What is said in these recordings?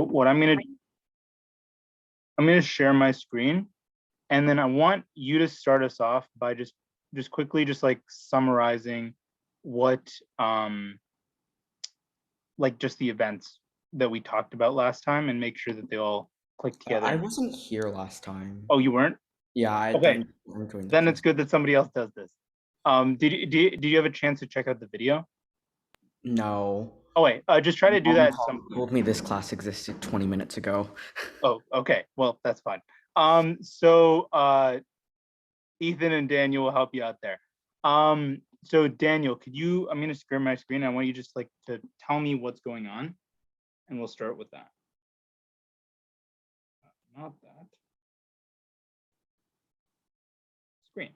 what I'm gonna share my screen, and then I want you to start us off by just quickly just like summarizing what like just the events that we talked about last time, and make sure that they all click together. I wasn't here last time. Oh, you weren't? Yeah, Okay, I'm doing the then it's class. good that somebody else does this. Did you have a chance to check out the video? No. Oh wait, just try to do Mom that at some point. told me this class existed 20 minutes ago. Oh, okay. Well, that's fine. So Ethan and Daniel will help you out there. So Daniel, I'm gonna share my screen. I want you just like to tell me what's going on, and we'll start with that. Not that. Screen.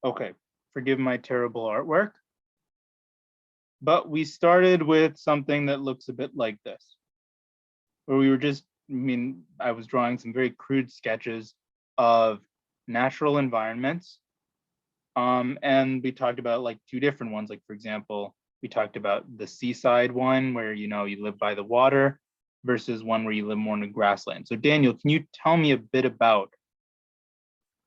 Okay, forgive my terrible artwork. But we started with something that looks a bit like this, where we were I was drawing some very crude sketches of natural environments. And we talked about like two different ones. Like, for example, we talked about the seaside one where, you live by the water versus one where you live more in the grassland. So Daniel, can you tell me a bit about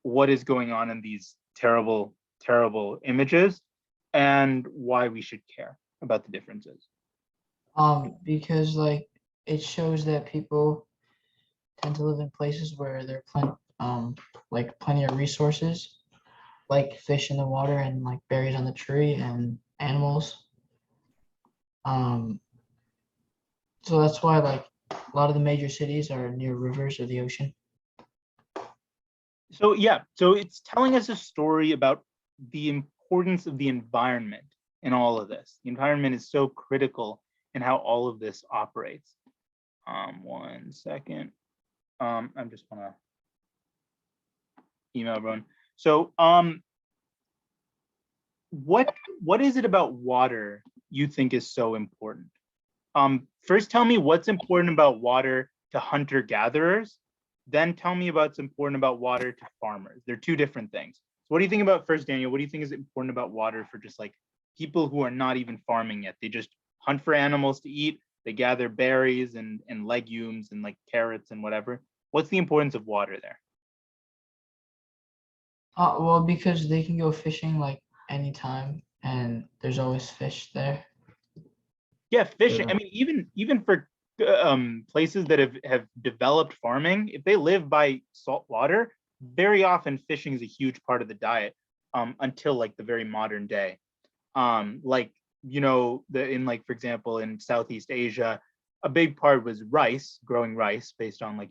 what is going on in these terrible, terrible images and why we should care about the differences? Because like it shows that people tend to live in places where there are plenty of resources, like fish in the water and like berries on the tree and animals. Um, so that's why like a lot of the major cities are near rivers or the ocean. So yeah, so it's telling us a story about the importance of the environment in all of this. The environment is so critical in how all of this operates. 1 second. I'm just gonna email everyone. So what is it about water you think is so important? First tell me what's important about water to hunter-gatherers, then tell me about what's important about water to farmers. They're two different things. So what do you think about first, Daniel? What do you think is important about water for just like people who are not even farming yet? They just hunt for animals to eat, they gather berries and legumes and like carrots and whatever. What's the importance of water there? Well, because they can go fishing like anytime and there's always fish there. Yeah, fishing. I Yeah. mean, even for places that have developed farming, if they live by salt water, very often fishing is a huge part of the diet until like the very modern day. Like in like for example in Southeast Asia, a big part was rice, growing rice based on like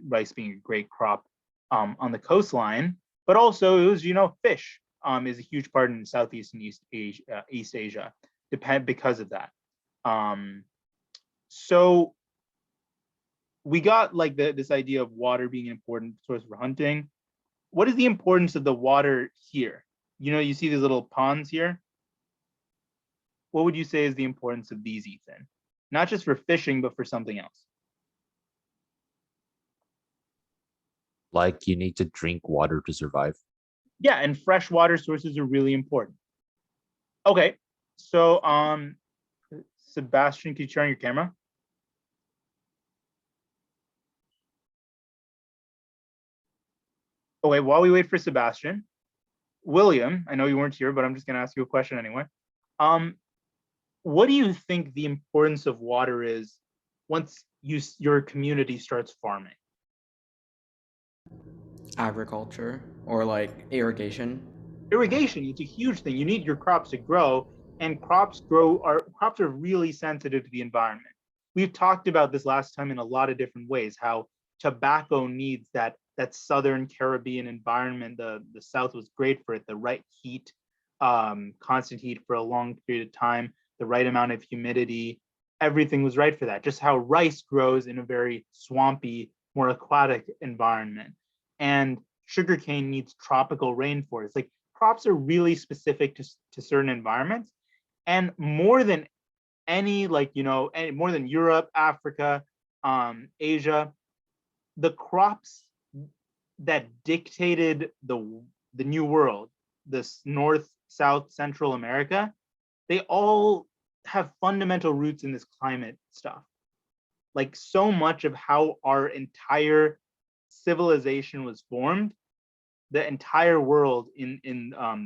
rice being a great crop on the coastline, but also it was fish is a huge part in Southeast and East Asia, because of that. So we got like this idea of water being an important source for hunting. What is the importance of the water here? You see these little ponds here. What would you say is the importance of these, Ethan? Not just for fishing, but for something else. Like you need to drink water to survive. Yeah, and fresh water sources are really important. Okay, so Sebastian, can you turn on your camera? Okay, while we wait for Sebastian, William, I know you weren't here, but I'm just going to ask you a question anyway. What do you think the importance of water is once your community starts farming? Agriculture or like irrigation. Irrigation, it's a huge thing. You need your crops to grow, and crops are really sensitive to the environment. We've talked about this last time in a lot of different ways, how tobacco needs that southern Caribbean environment. The South was great for it, the right heat, constant heat for a long period of time, the right amount of humidity, everything was right for that. Just how rice grows in a very swampy, more aquatic environment. And sugarcane needs tropical rainforests. Like crops are really specific to certain environments. And more than any any more than Europe, Africa, Asia, the crops that dictated the New World, this North, South, Central America, they all have fundamental roots in this climate stuff. Like so much of how our entire civilization was formed, the entire world in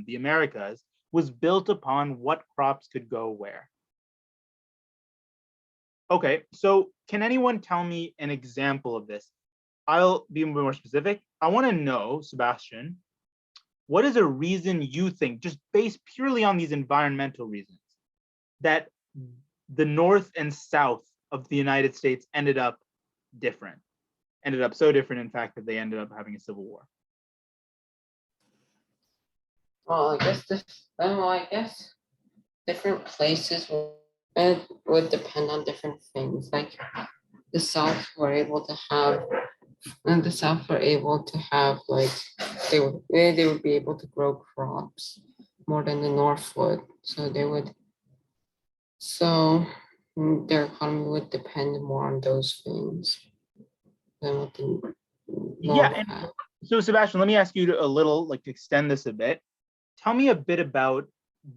the Americas was built upon what crops could go where. Okay, so can anyone tell me an example of this? I'll be more specific. I want to know, Sebastian, what is a reason you think, just based purely on these environmental reasons, that the North and South of the United States ended up different? Ended up so different, in fact, that they ended up having a civil war. Well, I guess different places it would depend on different things. Like the South were able to have, and the South were able to have like they would be able to grow crops more than the North would. So their economy would depend more on those things than what the Yeah, North and had. so Sebastian, let me ask you to a little, like, extend this a bit. Tell me a bit about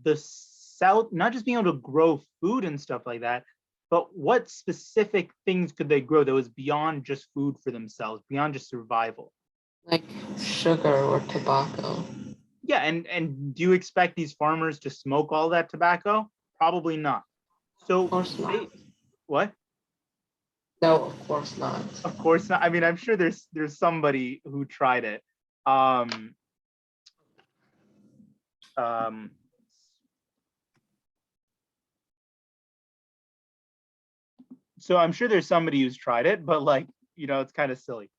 the South, not just being able to grow food and stuff like that, but what specific things could they grow that was beyond just food for themselves, beyond just survival? Like sugar or tobacco. Yeah, and do you expect these farmers to smoke all that tobacco? Probably not. So Of course not. What? No, of course not. Of course not. I mean, I'm sure there's somebody who tried it. So I'm sure there's somebody who's tried it, but like, it's kind of silly.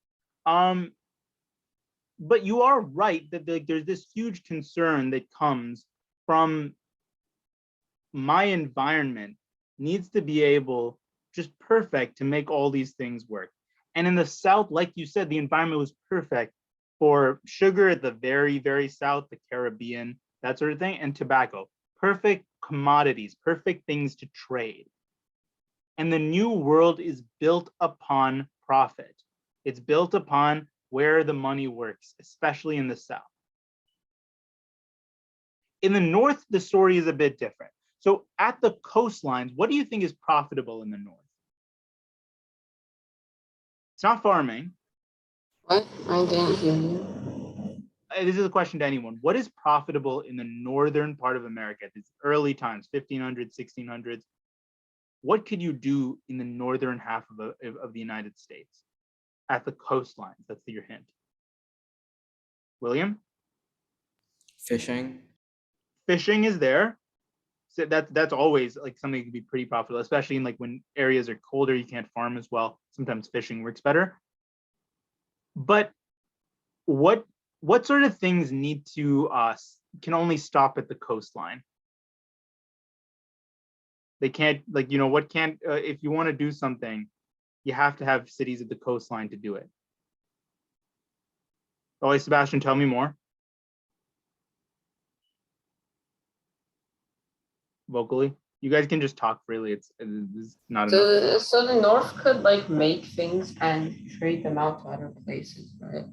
But you are right that there's this huge concern that comes from my environment needs to be able, just perfect, to make all these things work. And in the South, like you said, the environment was perfect for sugar at the very, very South, the Caribbean, that sort of thing, and tobacco. Perfect commodities, perfect things to trade. And the New World is built upon profit. It's built upon where the money works, especially in the South. In the North, the story is a bit different. So at the coastlines, what do you think is profitable in the North? It's not farming. What? I didn't hear you. This is a question to anyone. What is profitable in the northern part of America? These early times, 1500s, 1600s. What could you do in the northern half of the United States at the coastlines? That's your hint. William? Fishing. Fishing is there. So that's always like something that can be pretty profitable, especially in like when areas are colder, you can't farm as well. Sometimes fishing works better. But what sort of things need to can only stop at the coastline? They can't, like, what can't, if you want to do something, you have to have cities at the coastline to do it. Oh, Sebastian, tell me more. Vocally. You guys can just talk freely. It's not enough. So the North could like make things and trade them out to other places, right?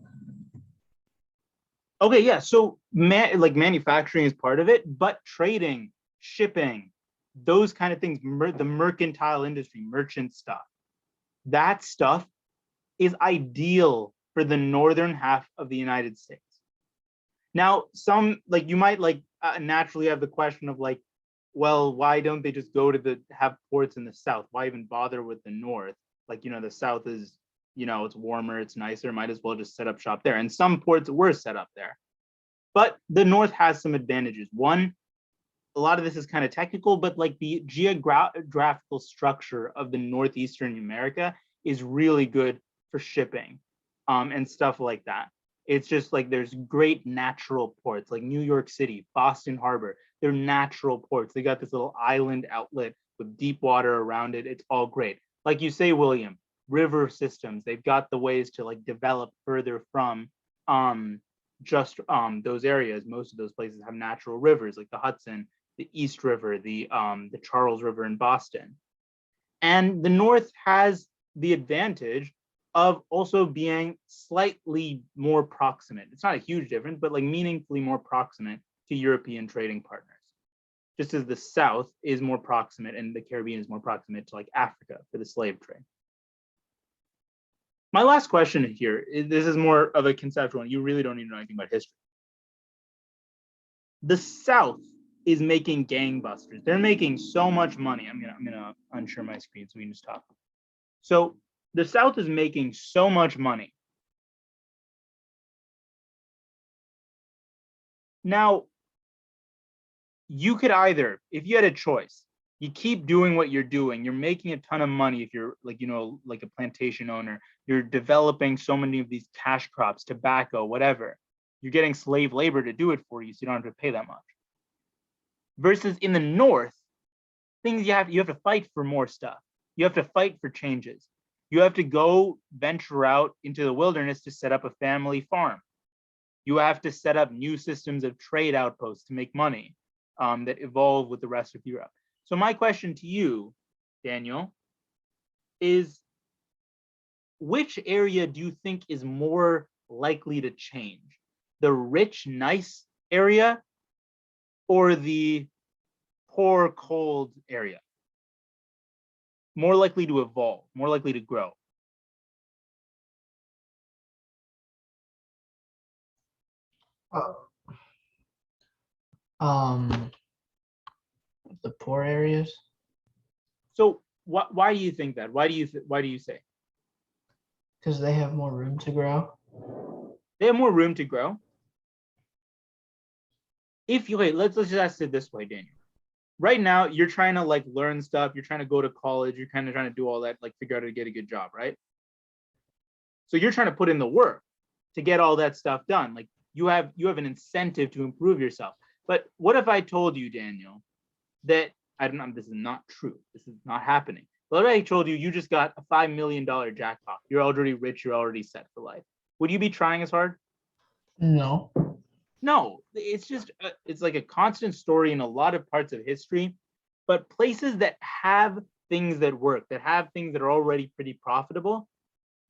Okay, yeah. So like manufacturing is part of it, but trading, shipping, those kind of things, the mercantile industry, merchant stuff, that stuff is ideal for the northern half of the United States. Now, some, like, you might like naturally have the question of like, well, why don't they just go to have ports in the South? Why even bother with the North? Like, the South is, it's warmer, it's nicer, might as well just set up shop there. And some ports were set up there. But the North has some advantages. One, a lot of this is kind of technical, but like the geographical structure of the Northeastern America is really good for shipping and stuff like that. It's just like there's great natural ports like New York City, Boston Harbor. They're natural ports. They got this little island outlet with deep water around it. It's all great. Like you say, William, river systems. They've got the ways to like develop further from just those areas. Most of those places have natural rivers like the Hudson the East River, the Charles River in Boston. And the North has the advantage of also being slightly more proximate. It's not a huge difference, but like meaningfully more proximate to European trading partners. Just as the South is more proximate and the Caribbean is more proximate to like Africa for the slave trade. My last question here, this is more of a conceptual one. You really don't need to know anything about history. The South is making gangbusters. They're making so much money. I'm gonna unshare my screen so we can just talk. So the South is making so much money. Now, you could either, if you had a choice, you keep doing what you're doing. You're making a ton of money if you're like, like a plantation owner. You're developing so many of these cash crops, tobacco, whatever. You're getting slave labor to do it for you, so you don't have to pay that much. Versus in the North, things you have to fight for more stuff. You have to fight for changes. You have to go venture out into the wilderness to set up a family farm. You have to set up new systems of trade outposts to make money that evolve with the rest of Europe. So my question to you, Daniel, is which area do you think is more likely to change? The rich, nice area or the poor, cold area? More likely to evolve, more likely to grow? The poor areas, So why do you think that? Why do you say? because they have more room to grow. They have more room to grow. If you wait, let's just ask it this way, Daniel. Right now, you're trying to like learn stuff. You're trying to go to college. You're kind of trying to do all that, like figure out how to get a good job, right? So you're trying to put in the work to get all that stuff done. Like you have an incentive to improve yourself. But what if I told you, Daniel, that I don't know, this is not true. This is not happening. But what if I told you you just got a $5 million jackpot? You're already rich. You're already set for life. Would you be trying as hard? No. No, it's just it's like a constant story in a lot of parts of history, but places that have things that work, that have things that are already pretty profitable,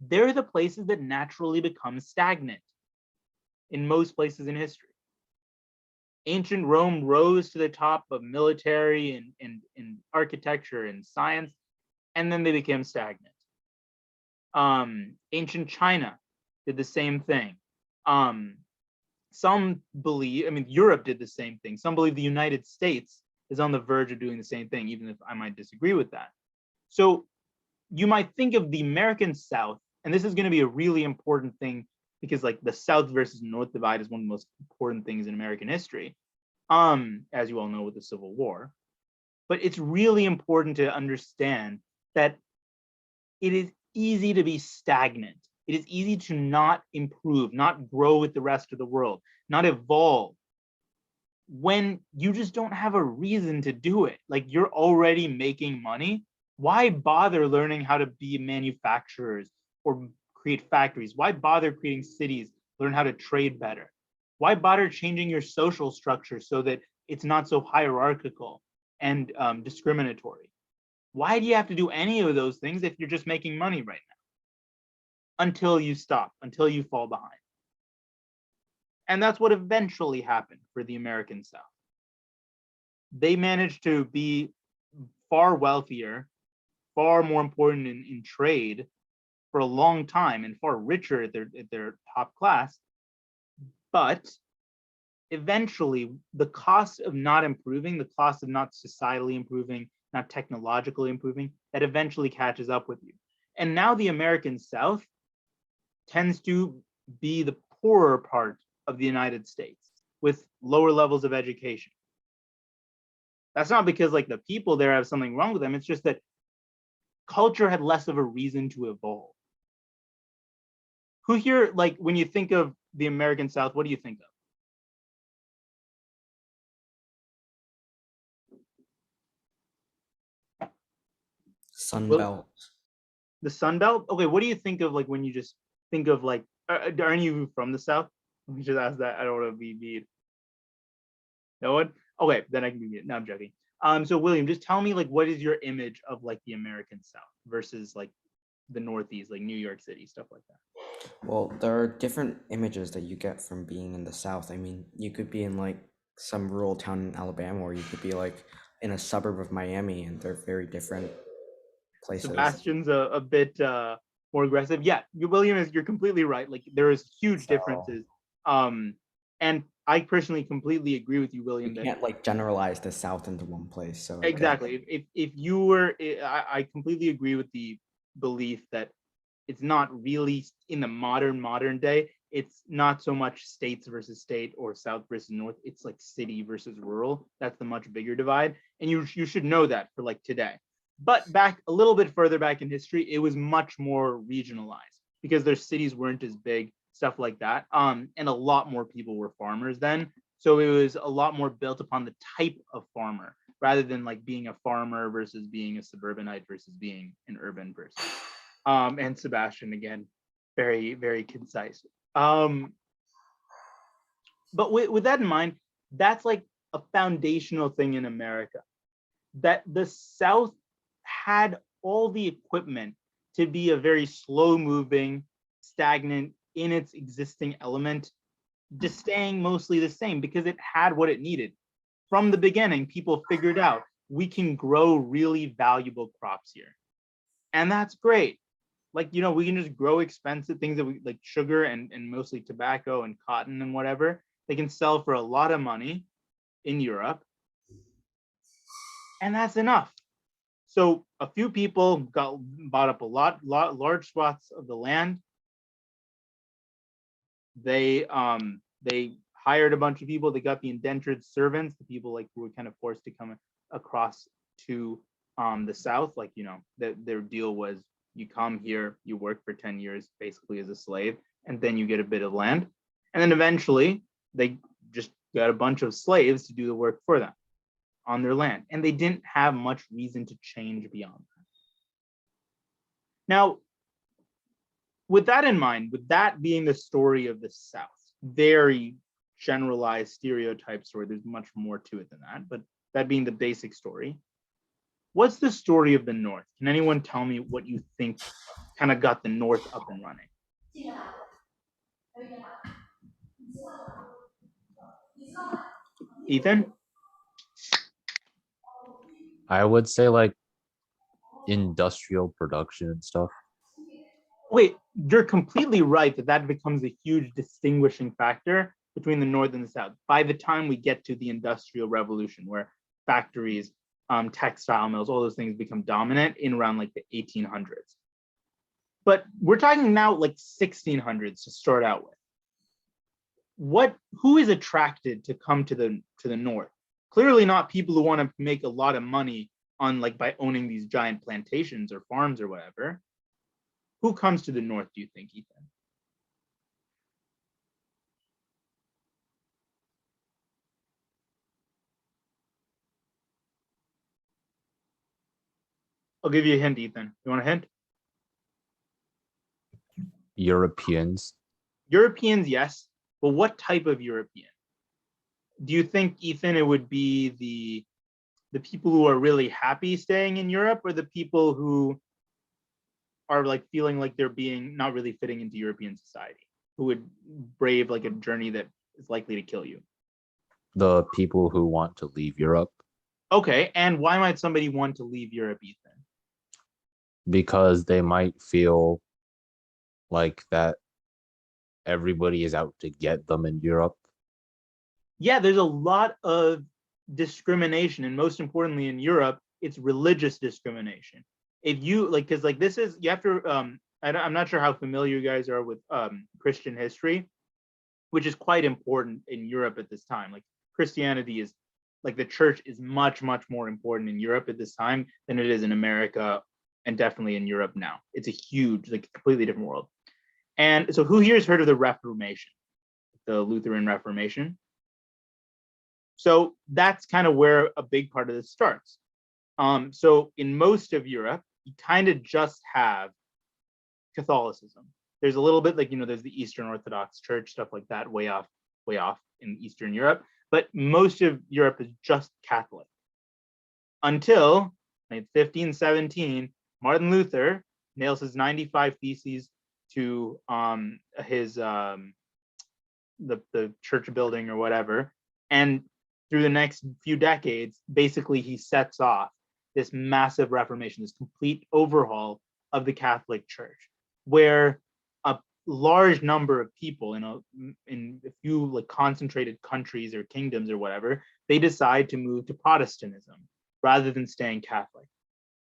they're the places that naturally become stagnant in most places in history. Ancient Rome rose to the top of military and architecture and science, and then they became stagnant. Ancient China did the same thing. Some believe, Europe did the same thing. Some believe the United States is on the verge of doing the same thing, even if I might disagree with that. So you might think of the American South, and this is going to be a really important thing because like the South versus North divide is one of the most important things in American history, as you all know with the Civil War. But it's really important to understand that it is easy to be stagnant. It is easy to not improve, not grow with the rest of the world, not evolve when you just don't have a reason to do it. Like you're already making money. Why bother learning how to be manufacturers or create factories? Why bother creating cities, learn how to trade better? Why bother changing your social structure so that it's not so hierarchical and discriminatory? Why do you have to do any of those things if you're just making money right now? Until you stop, until you fall behind. And that's what eventually happened for the American South. They managed to be far wealthier, far more important in trade for a long time and far richer at their top class. But eventually, the cost of not improving, the cost of not societally improving, not technologically improving, that eventually catches up with you. And now the American South tends to be the poorer part of the United States with lower levels of education. That's not because like the people there have something wrong with them. It's just that culture had less of a reason to evolve. Who here, like when you think of the American South, what do you think of? Sun Well, Belt. the Sun Belt? Okay, what do you think of like when you just think of like, aren't you from the South? Let me just ask that. I don't want to be mean. No one? Okay, then I can give you. No, I'm joking. So William, just tell me like what is your image of like the American South versus like the Northeast, like New York City, stuff like that. Well, there are different images that you get from being in the South. I mean, you could be in like some rural town in Alabama, or you could be like in a suburb of Miami, and they're very different places. Sebastian's a bit more aggressive. Yeah, William you're completely right. Like there is huge So- differences. And I personally completely agree with you, You William, that can't like generalize the South into one place. So exactly. If you were, I completely agree with the belief that it's not really in the modern day. It's not so much states versus state or South versus North. It's like city versus rural. That's the much bigger divide, and you should know that for like today. But back a little bit further back in history, it was much more regionalized because their cities weren't as big, stuff like that. And a lot more people were farmers then. So it was a lot more built upon the type of farmer rather than like being a farmer versus being a suburbanite versus being an urban person. And Sebastian again, very, very concise. But with that in mind, that's like a foundational thing in America, that the South had all the equipment to be a very slow moving, stagnant in its existing element, just staying mostly the same because it had what it needed. From the beginning, people figured out we can grow really valuable crops here. And that's great. Like, we can just grow expensive things that we like sugar and mostly tobacco and cotton and whatever. They can sell for a lot of money in Europe. And that's enough. So a few people bought up a large swaths of the land. They hired a bunch of people. They got the indentured servants, the people like who were kind of forced to come across to the South. Like, their deal was you come here, you work for 10 years basically as a slave, and then you get a bit of land. And then eventually they just got a bunch of slaves to do the work for them on their land. And they didn't have much reason to change beyond that. Now, with that in mind, with that being the story of the South, very generalized stereotype story, there's much more to it than that, but that being the basic story, what's the story of the North? Can anyone tell me what you think kind of got the North up and running? Ethan? I would say like industrial production and stuff. Wait, you're completely right that becomes a huge distinguishing factor between the North and the South. By the time we get to the Industrial Revolution, where factories, textile mills, all those things become dominant in around like the 1800s. But we're talking now like 1600s to start out with. Who is attracted to come to the North? Clearly not people who want to make a lot of money on like by owning these giant plantations or farms or whatever. Who comes to the North, do you think, Ethan? I'll give you a hint, Ethan. You want a hint? Europeans. Europeans, yes. But what type of European? Do you think, Ethan, it would be the people who are really happy staying in Europe, or the people who are like feeling like they're being not really fitting into European society, who would brave like a journey that is likely to kill you? The people who want to leave Europe Okay, and why might somebody want to leave Europe, Ethan? because they might feel like that everybody is out to get them in Europe. Yeah, there's a lot of discrimination, and most importantly in Europe, it's religious discrimination. If you like, because like this is you have to. I'm not sure how familiar you guys are with Christian history, which is quite important in Europe at this time. Like Christianity is, like the church is much more important in Europe at this time than it is in America, and definitely in Europe now. It's a huge, like completely different world. And so, who here has heard of the Reformation, the Lutheran Reformation? So that's kind of where a big part of this starts. So in most of Europe, you kind of just have Catholicism. There's a little bit like, there's the Eastern Orthodox Church, stuff like that, way off in Eastern Europe. but most of Europe is just Catholic. Until 1517, Martin Luther nails his 95 Theses to his the church building or whatever, and through the next few decades, basically he sets off this massive reformation, this complete overhaul of the Catholic Church, where a large number of people in a few like concentrated countries or kingdoms or whatever, they decide to move to Protestantism rather than staying Catholic.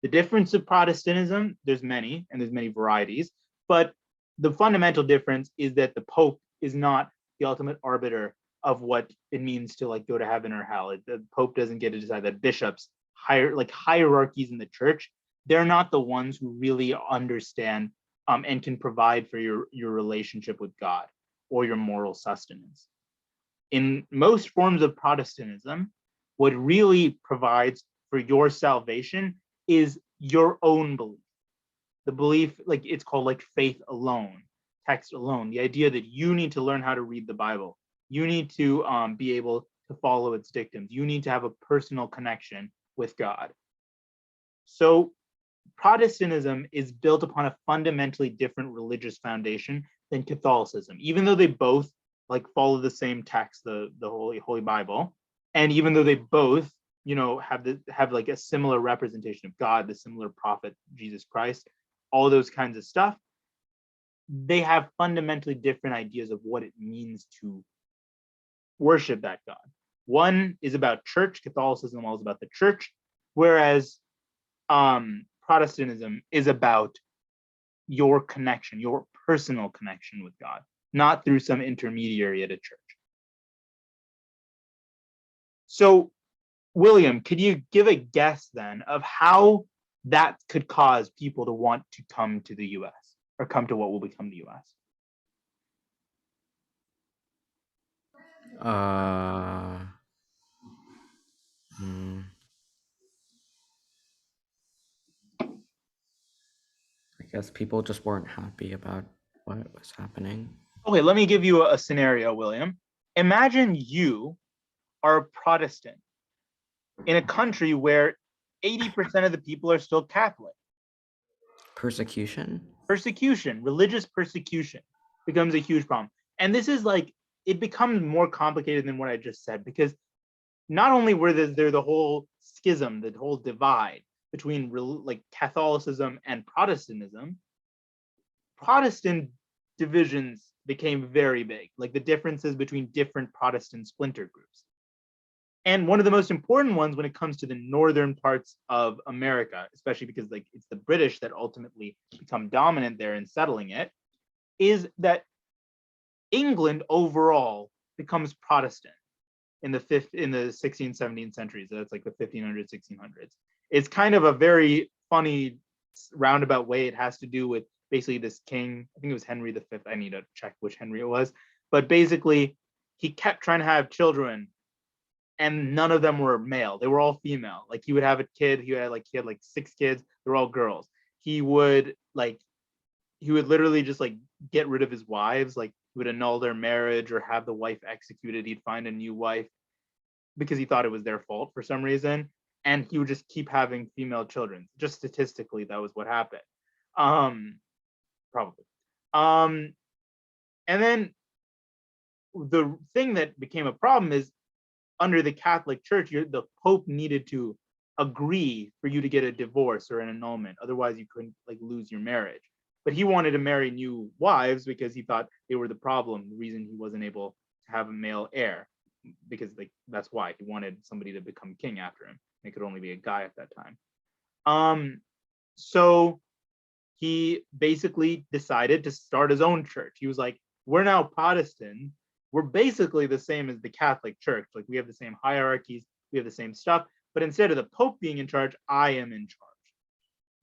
The difference of Protestantism, there's many varieties, but the fundamental difference is that the Pope is not the ultimate arbiter of what it means to like go to heaven or hell. The Pope doesn't get to decide that. Bishops, hierarchies in the church, they're not the ones who really understand and can provide for your relationship with God or your moral sustenance. In most forms of Protestantism, what really provides for your salvation is your own belief. The belief, like it's called like faith alone, text alone. The idea that you need to learn how to read the Bible. You need to be able to follow its dictums. You need to have a personal connection with God. So Protestantism is built upon a fundamentally different religious foundation than Catholicism, even though they both like follow the same text, the Holy Bible, and even though they both, you know, have like a similar representation of God, the similar prophet Jesus Christ, all those kinds of stuff, they have fundamentally different ideas of what it means to worship that God. One is about church, Catholicism is about the church, whereas Protestantism is about your connection, your personal connection with God, not through some intermediary at a church. So, William, could you give a guess then of how that could cause people to want to come to the US or come to what will become the US? I guess people just weren't happy about what was happening. Okay, let me give you a scenario, William. Imagine you are a Protestant in a country where 80% of the people are still Catholic. Persecution? Persecution, religious persecution becomes a huge problem. And this is like, it becomes more complicated than what I just said, because not only were there the whole schism, the whole divide between like Catholicism and Protestantism, Protestant divisions became very big, like the differences between different Protestant splinter groups. And one of the most important ones when it comes to the northern parts of America, especially because like it's the British that ultimately become dominant there in settling it, is that England overall becomes Protestant in the 16th, 17th centuries. That's like the 1500s, 1600s. It's kind of a very funny roundabout way. It has to do with basically this king, I think it was Henry V. I need to check which Henry it was, but basically he kept trying to have children and none of them were male. They were all female. Like he would have a kid, he had like 6 kids, they're all girls. He would literally just like get rid of his wives, like he would annul their marriage or have the wife executed. He'd find a new wife because he thought it was their fault for some reason. And he would just keep having female children. Just statistically, that was what happened. Probably. And then the thing that became a problem is under the Catholic Church, the Pope needed to agree for you to get a divorce or an annulment. Otherwise, you couldn't like lose your marriage. But he wanted to marry new wives because he thought they were the problem, the reason he wasn't able to have a male heir, because like that's why he wanted somebody to become king after him. It could only be a guy at that time. So he basically decided to start his own church. He was like, we're now Protestant. We're basically the same as the Catholic Church. Like we have the same hierarchies, we have the same stuff, but instead of the Pope being in charge, I am in charge.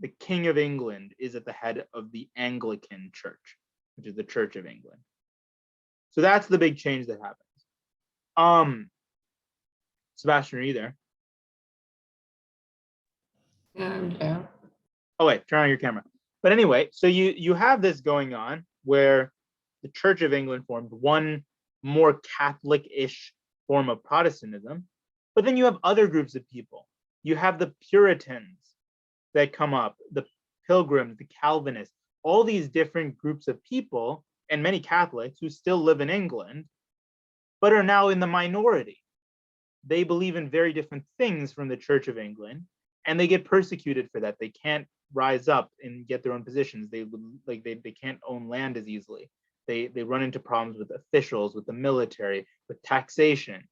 The King of England is at the head of the Anglican Church, which is the Church of England. So that's the big change that happens. Sebastian, are you there? Yeah, I'm there. Oh wait, turn on your camera. But anyway, so you have this going on where the Church of England formed one more Catholic-ish form of Protestantism. But then you have other groups of people. You have the Puritans that come up, the Pilgrims, the Calvinists, all these different groups of people, and many Catholics who still live in England, but are now in the minority. They believe in very different things from the Church of England, and they get persecuted for that. They can't rise up and get their own positions. They can't own land as easily. They run into problems with officials, with the military, with taxation,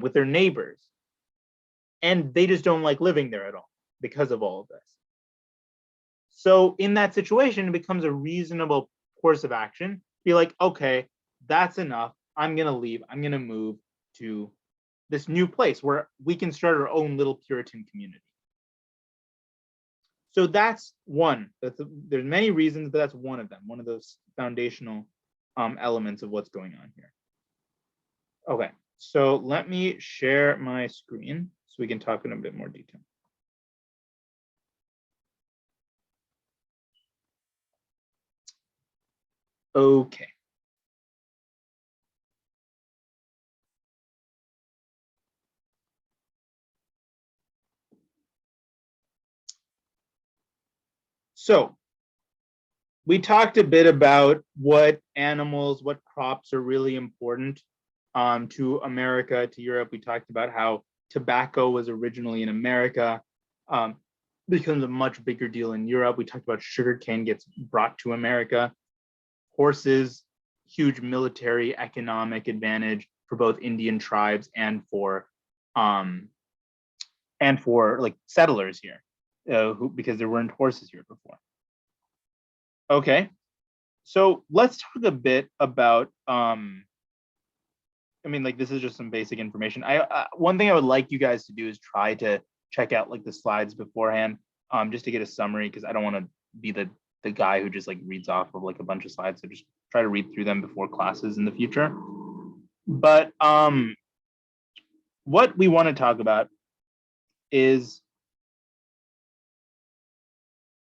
with their neighbors. And they just don't like living there at all because of all of this. So in that situation, it becomes a reasonable course of action. Be like, okay, that's enough. I'm going to leave. I'm going to move to this new place where we can start our own little Puritan community. So that's one. There's many reasons, but that's one of them, one of those foundational elements of what's going on here. Okay, so let me share my screen so we can talk in a bit more detail. Okay. So we talked a bit about what animals, what crops are really important to America, to Europe. We talked about how tobacco was originally in America, becomes a much bigger deal in Europe. We talked about sugarcane gets brought to America. Horses, huge military economic advantage for both Indian tribes and for like settlers here, because there weren't horses here before. Okay, so let's talk a bit about I mean, like, this is just some basic information. One thing I would like you guys to do is try to check out like the slides beforehand, just to get a summary, because I don't want to be the guy who just like reads off of like a bunch of slides. So just try to read through them before classes in the future. But what we want to talk about is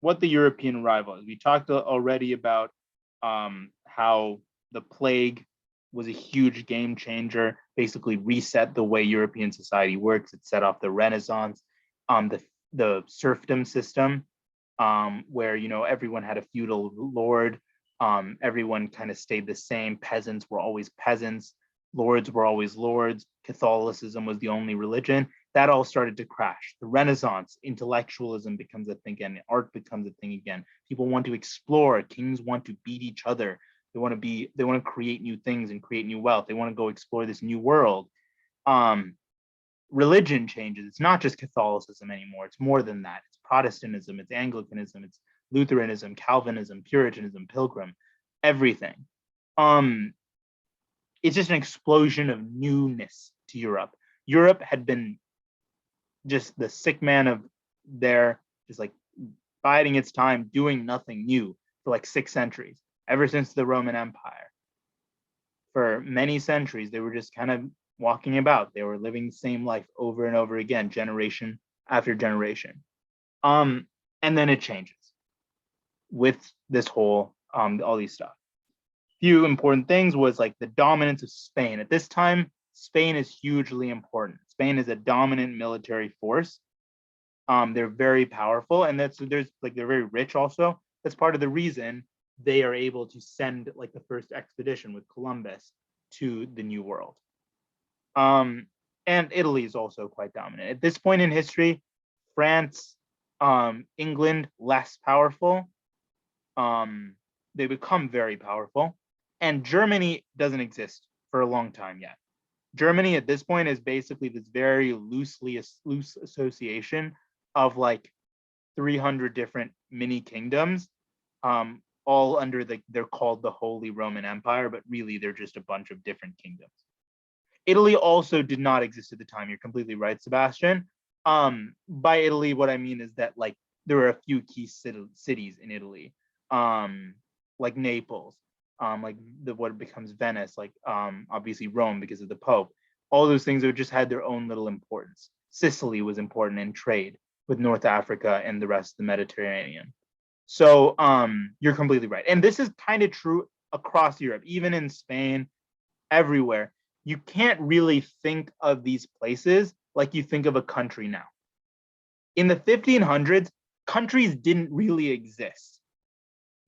what the European arrival is. We talked already about how the plague was a huge game changer, basically reset the way European society works. It set off the Renaissance, the serfdom system, where, you know, everyone had a feudal lord. Everyone kind of stayed the same. Peasants were always peasants. Lords were always lords. Catholicism was the only religion. That all started to crash. The Renaissance, intellectualism becomes a thing again. Art becomes a thing again. People want to explore. Kings want to beat each other. They want to create new things and create new wealth. They want to go explore this new world. Religion changes. It's not just Catholicism anymore. It's more than that. It's Protestantism, it's Anglicanism, it's Lutheranism, Calvinism, Puritanism, Pilgrim, everything. It's just an explosion of newness to Europe. Europe had been just the sick man of there, just like biding its time, doing nothing new for like 6 centuries, ever since the Roman Empire. For many centuries, they were just kind of walking about. They were living the same life over and over again, generation after generation. And then it changes with this whole, all these stuff. Few important things was like the dominance of Spain. At this time, Spain is hugely important. Spain is a dominant military force. They're very powerful, and they're very rich also. That's part of the reason they are able to send like the first expedition with Columbus to the New World. And Italy is also quite dominant. At this point in history, France, England, less powerful. They become very powerful. And Germany doesn't exist for a long time yet. Germany at this point is basically this very loose association of like 300 different mini kingdoms, all under they're called the Holy Roman Empire, but really they're just a bunch of different kingdoms. Italy also did not exist at the time. You're completely right, Sebastian. By Italy, what I mean is that like there are a few key cities in Italy, like Naples, like what becomes Venice, like obviously Rome because of the Pope. All those things that just had their own little importance. Sicily was important in trade with North Africa and the rest of the Mediterranean. So you're completely right. And this is kind of true across Europe, even in Spain, everywhere. you can't really think of these places like you think of a country now. In the 1500s, countries didn't really exist.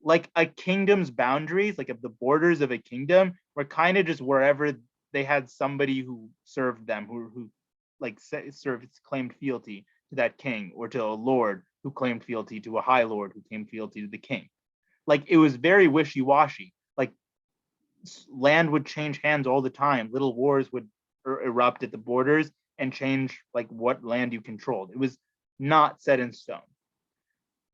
Like a kingdom's boundaries, like of the borders of a kingdom, were kind of just wherever they had somebody who served them, who like served, claimed fealty to that king, or to a lord who claimed fealty to a high lord who claimed fealty to the king. Like it was very wishy-washy. Like land would change hands all the time. Little wars would erupt at the borders and change like what land you controlled. It was not set in stone.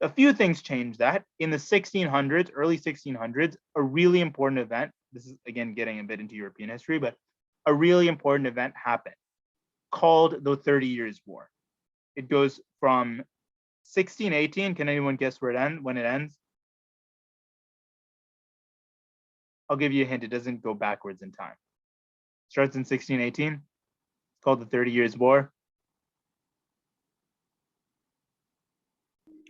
A few things changed that. In the 1600s, early 1600s, a really important event, this is again getting a bit into European history, but a really important event happened called the 30 Years' War. It goes from 1618, can anyone guess when it ends? I'll give you a hint, it doesn't go backwards in time. It starts in 1618, it's called the 30 Years' War.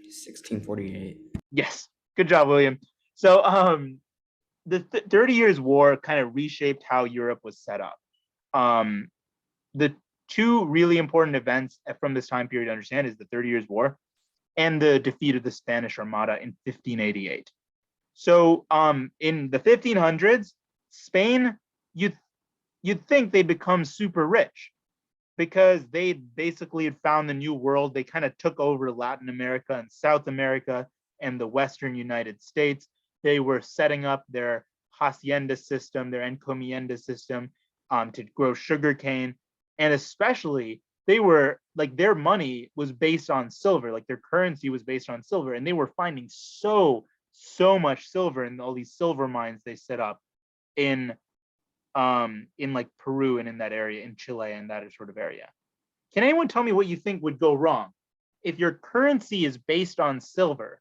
1648. Yes, good job, William. So the 30 Years' War kind of reshaped how Europe was set up. The two really important events from this time period to understand is the 30 Years' War and the defeat of the Spanish Armada in 1588. So in the 1500s, Spain, you'd think they'd become super rich because they basically had found the new world. They kind of took over Latin America and South America and the Western United States. They were setting up their hacienda system, their encomienda system to grow sugarcane. And especially, they were like, their money was based on silver, like their currency was based on silver. And they were finding so much silver in all these silver mines they set up in like Peru and in that area, in Chile and that sort of area. Can anyone tell me what you think would go wrong if your currency is based on silver?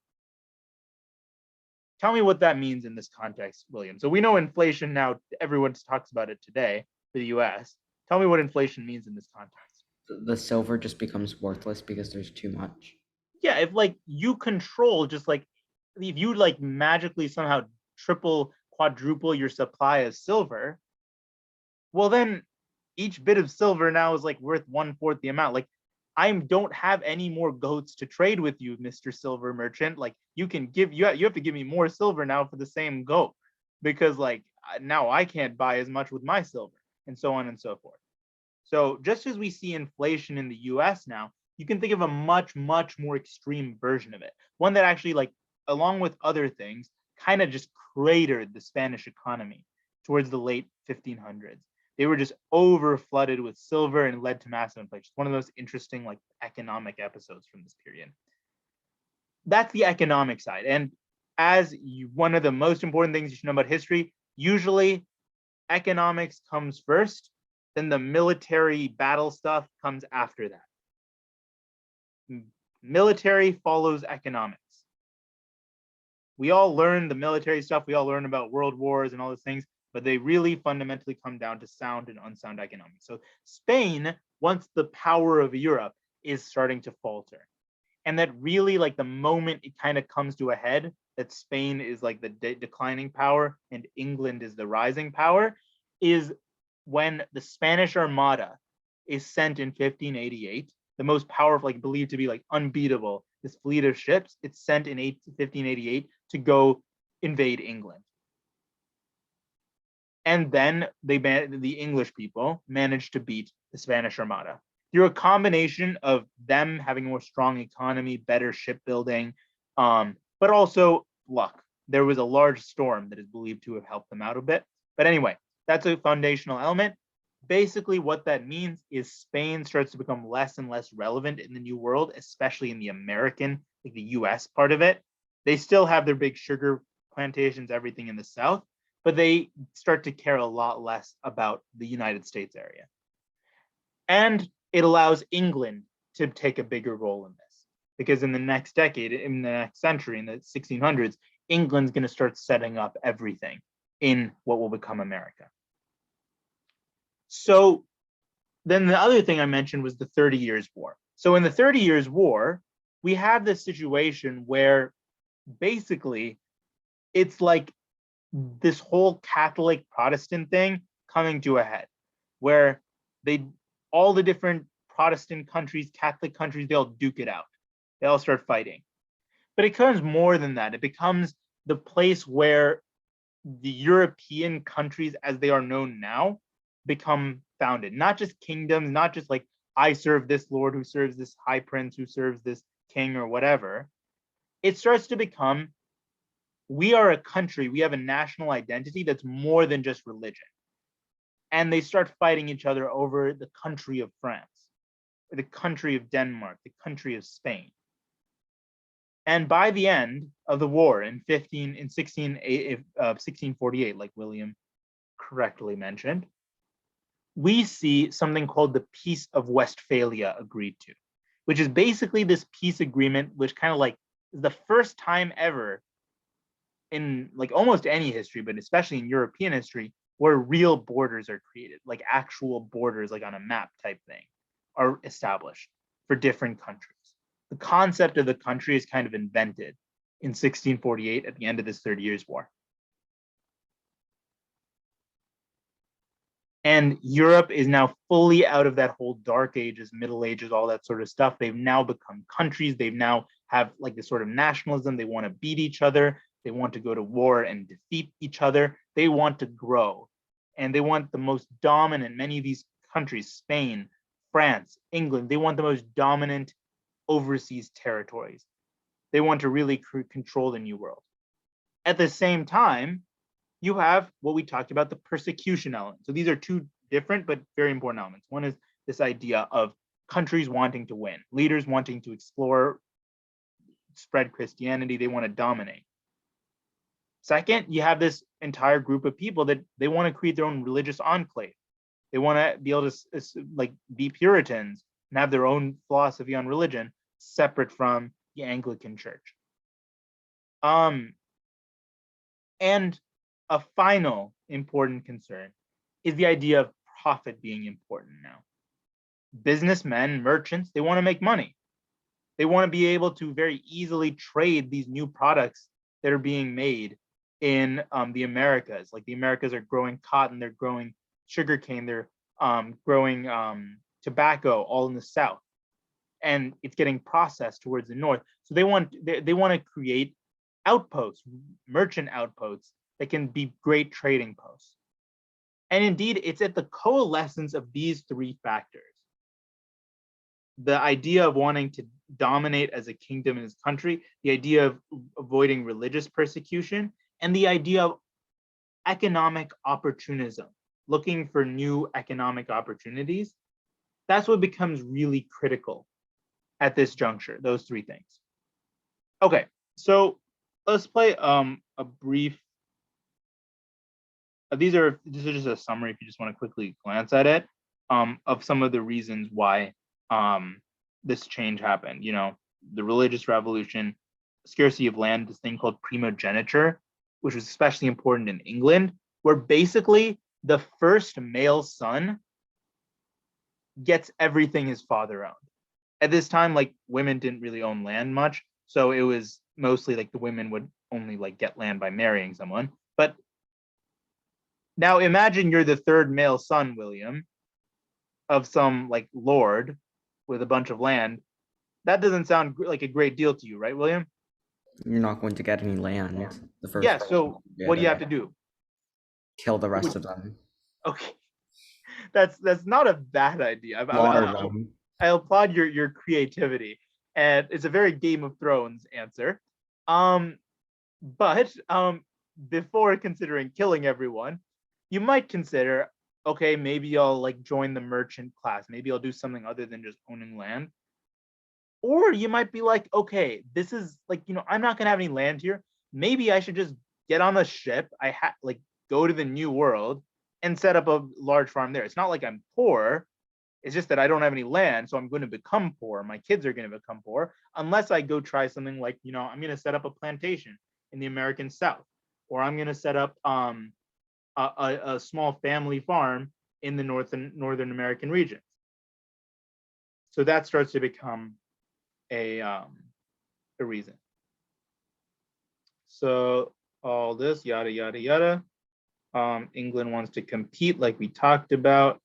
Tell me what that means in this context, William. So we know inflation now, everyone talks about it today for the US. Tell me what inflation means in this context. The silver just becomes worthless because there's too much. Yeah, if like you control, just like if you like magically somehow triple, quadruple your supply of silver, well then each bit of silver now is like worth 1/4 the amount. Like I don't have any more goats to trade with you, Mr. Silver Merchant. Like you have to give me more silver now for the same goat, because like now I can't buy as much with my silver, and so on and so forth. So just as we see inflation in the US now, you can think of a much more extreme version of it. One that actually, like, along with other things, kind of just cratered the Spanish economy towards the late 1500s. They were just over flooded with silver and led to massive inflation. It's one of those interesting like economic episodes from this period. That's the economic side. And one of the most important things you should know about history, usually economics comes first, then the military battle stuff comes after that. Military follows economics. We all learn the military stuff, we all learn about world wars and all those things, but they really fundamentally come down to sound and unsound economics. So Spain, once the power of Europe, is starting to falter. And that really, like the moment it kind of comes to a head, that Spain is like the declining power and England is the rising power, is when the Spanish Armada is sent in 1588, the most powerful, like believed to be like unbeatable, this fleet of ships, it's sent in 1588 to go invade England. And then the English people managed to beat the Spanish Armada through a combination of them having a more strong economy, better shipbuilding, but also luck. There was a large storm that is believed to have helped them out a bit. But anyway, that's a foundational element. Basically, what that means is Spain starts to become less and less relevant in the New World, especially in the American, like the US part of it. They still have their big sugar plantations, everything in the South, but they start to care a lot less about the United States area. And it allows England to take a bigger role in this, because in the next decade, in the next century, in the 1600s, England's going to start setting up everything in what will become America. So then the other thing I mentioned was the 30 Years' War. So in the 30 Years' War, we have this situation where basically it's like this whole Catholic Protestant thing coming to a head. where all the different Protestant countries, Catholic countries, they all duke it out. They all start fighting. But it becomes more than that. It becomes the place where the European countries, as they are known now, become founded. Not just kingdoms, not just like I serve this lord who serves this high prince who serves this king or whatever. It starts to become, we are a country, we have a national identity that's more than just religion. And they start fighting each other over the country of France, or the country of Denmark, the country of Spain. And by the end of the war in 1648, like William correctly mentioned, we see something called the Peace of Westphalia agreed to, which is basically this peace agreement, which kind of like is the first time ever in like almost any history, but especially in European history, where real borders are created, like actual borders, like on a map type thing, are established for different countries. The concept of the country is kind of invented in 1648 at the end of this 30 Years' War. And Europe is now fully out of that whole Dark Ages, Middle Ages, all that sort of stuff. They've now become countries. They've now have like this sort of nationalism. They want to beat each other. They want to go to war and defeat each other. They want to grow. And they want the most dominant, many of these countries, Spain, France, England, they want the most dominant overseas territories. They want to really control the New World. At the same time, you have what we talked about, the persecution element. So these are two different but very important elements. One is this idea of countries wanting to win, leaders wanting to explore, spread Christianity, they want to dominate. Second, you have this entire group of people that they want to create their own religious enclave. They want to be able to like be Puritans and have their own philosophy on religion separate from the Anglican Church. And a final important concern is the idea of profit being important now. Businessmen, merchants, they want to make money. They want to be able to very easily trade these new products that are being made in the Americas. Like the Americas are growing cotton, they're growing sugarcane, they're growing tobacco all in the South. And it's getting processed towards the North. So they want to create outposts, merchant outposts that can be great trading posts. And indeed, it's at the coalescence of these three factors. The idea of wanting to dominate as a kingdom in his country, the idea of avoiding religious persecution, and the idea of economic opportunism, looking for new economic opportunities. That's what becomes really critical at this juncture, those three things. Okay, so let's play a brief, this is just a summary if you just want to quickly glance at it, of some of the reasons why this change happened. You know, the religious revolution, scarcity of land, this thing called primogeniture, which was especially important in England, where basically the first male son gets everything his father owned. At this time, like women didn't really own land much, so it was mostly like the women would only like get land by marrying someone. But now imagine you're the third male son, William, of some like lord with a bunch of land. That doesn't sound like a great deal to you, right, William? You're not going to get any land. The first Yeah, so what do you have to do? Kill the rest of them. Okay, that's not a bad idea. Slaughter them. I applaud your creativity, and it's a very Game of Thrones answer. But before considering killing everyone, you might consider, okay, maybe I'll like join the merchant class. Maybe I'll do something other than just owning land. Or you might be like, okay, this is like, you know, I'm not gonna have any land here. Maybe I should just get on a ship. Like go to the New World and set up a large farm there. It's not like I'm poor. It's just that I don't have any land, so I'm going to become poor. My kids are going to become poor unless I go try something like, you know, I'm going to set up a plantation in the American South, or I'm going to set up a small family farm in the northern American regions. So that starts to become a reason. So all this yada yada yada. England wants to compete, like we talked about.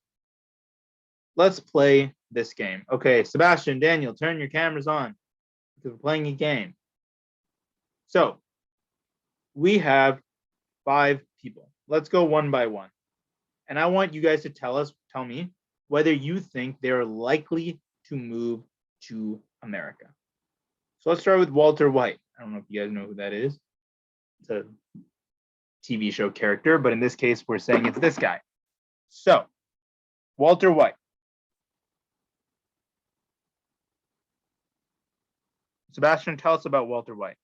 let's play this game. Okay, Sebastian, Daniel, turn your cameras on because we're playing a game. So we have 5 people. Let's go one by one. And I want you guys to tell me whether you think they're likely to move to America. So let's start with Walter White. I don't know if you guys know who that is. It's a TV show character, but in this case, we're saying it's this guy. So, Walter White. Sebastian, tell us about Walter White.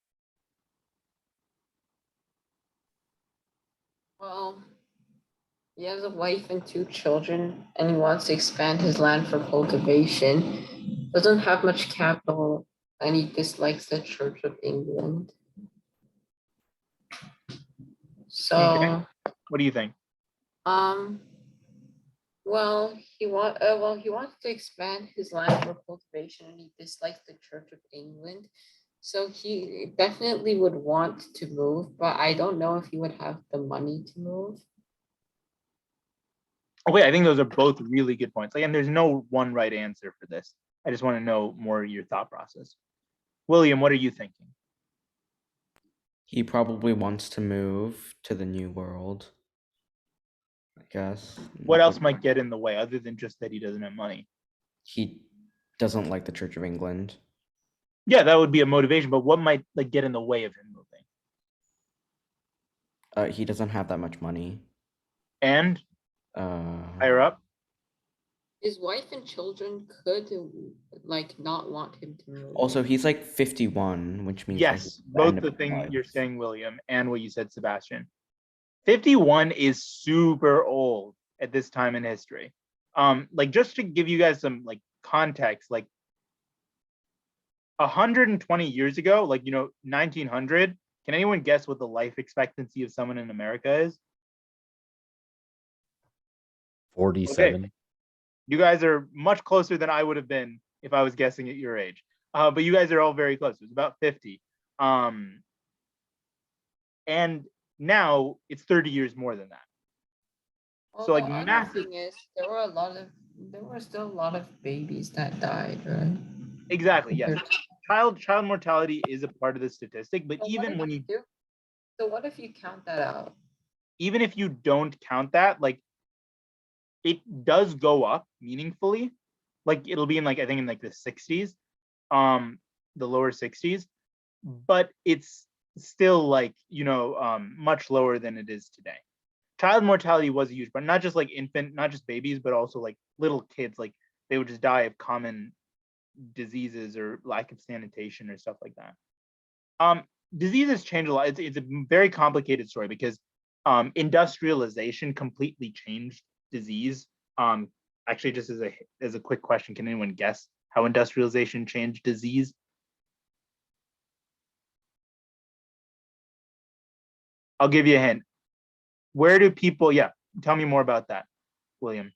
Well, he has a wife and 2 children, and he wants to expand his land for cultivation. Doesn't have much capital, and he dislikes the Church of England. So, Okay. What do you think? well, he wants to expand his land for cultivation, and he dislikes the Church of England. So he definitely would want to move, but I don't know if he would have the money to move. Okay, I think those are both really good points. Again, there's no one right answer for this. I just want to know more your thought process. William, what are you thinking? He probably wants to move to the New World, I guess. What else might get in the way other than just that he doesn't have money? He doesn't like the Church of England. Yeah, that would be a motivation, but what might get in the way of him moving? He doesn't have that much money. And higher up? His wife and children could not want him to move. Also, he's like 51, which means Yes, that both the thing you're saying, William, and what you said, Sebastian. 51 is super old at this time in history. Just to give you guys some context, 120 years ago, 1900, can anyone guess what the life expectancy of someone in America is? 47. Okay. You guys are much closer than I would have been if I was guessing at your age. But you guys are all very close. It was about 50. And now it's 30 years more than that. Well, So the other massive. thing is there were still a lot of babies that died, right? Exactly, yes. Child mortality is a part of the statistic, but So even when you do? So what if you count that out? even if you don't count that, it does go up meaningfully. It'll be in I think in the 60s, the lower 60s, but it's still much lower than it is today. Child mortality was huge, but not just not just babies, but also little kids, they would just die of common diseases or lack of sanitation or stuff like that. Diseases change a lot. It's a very complicated story because industrialization completely changed disease. Actually, just as a quick question, can anyone guess how industrialization changed disease? I'll give you a hint. Where do people? Yeah, tell me more about that, William.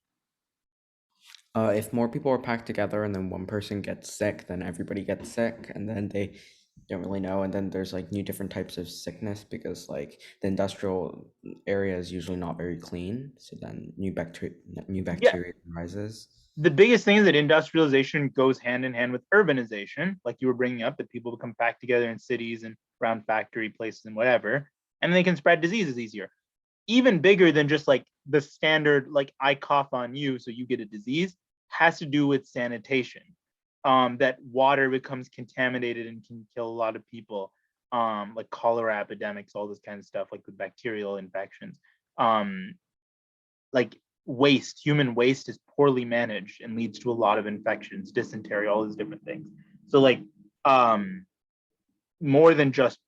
If more people are packed together and then one person gets sick, then everybody gets sick, and then they don't really know. And then there's new different types of sickness because the industrial area is usually not very clean. So then new bacteria rises. The biggest thing is that industrialization goes hand in hand with urbanization, like you were bringing up, that people become packed together in cities and around factory places and whatever, and they can spread diseases easier. Even bigger than just the standard, I cough on you, so you get a disease, has to do with sanitation. That water becomes contaminated and can kill a lot of people, like cholera epidemics, all this kind of stuff, with bacterial infections. Waste, human waste is poorly managed and leads to a lot of infections, dysentery, all these different things. So more than just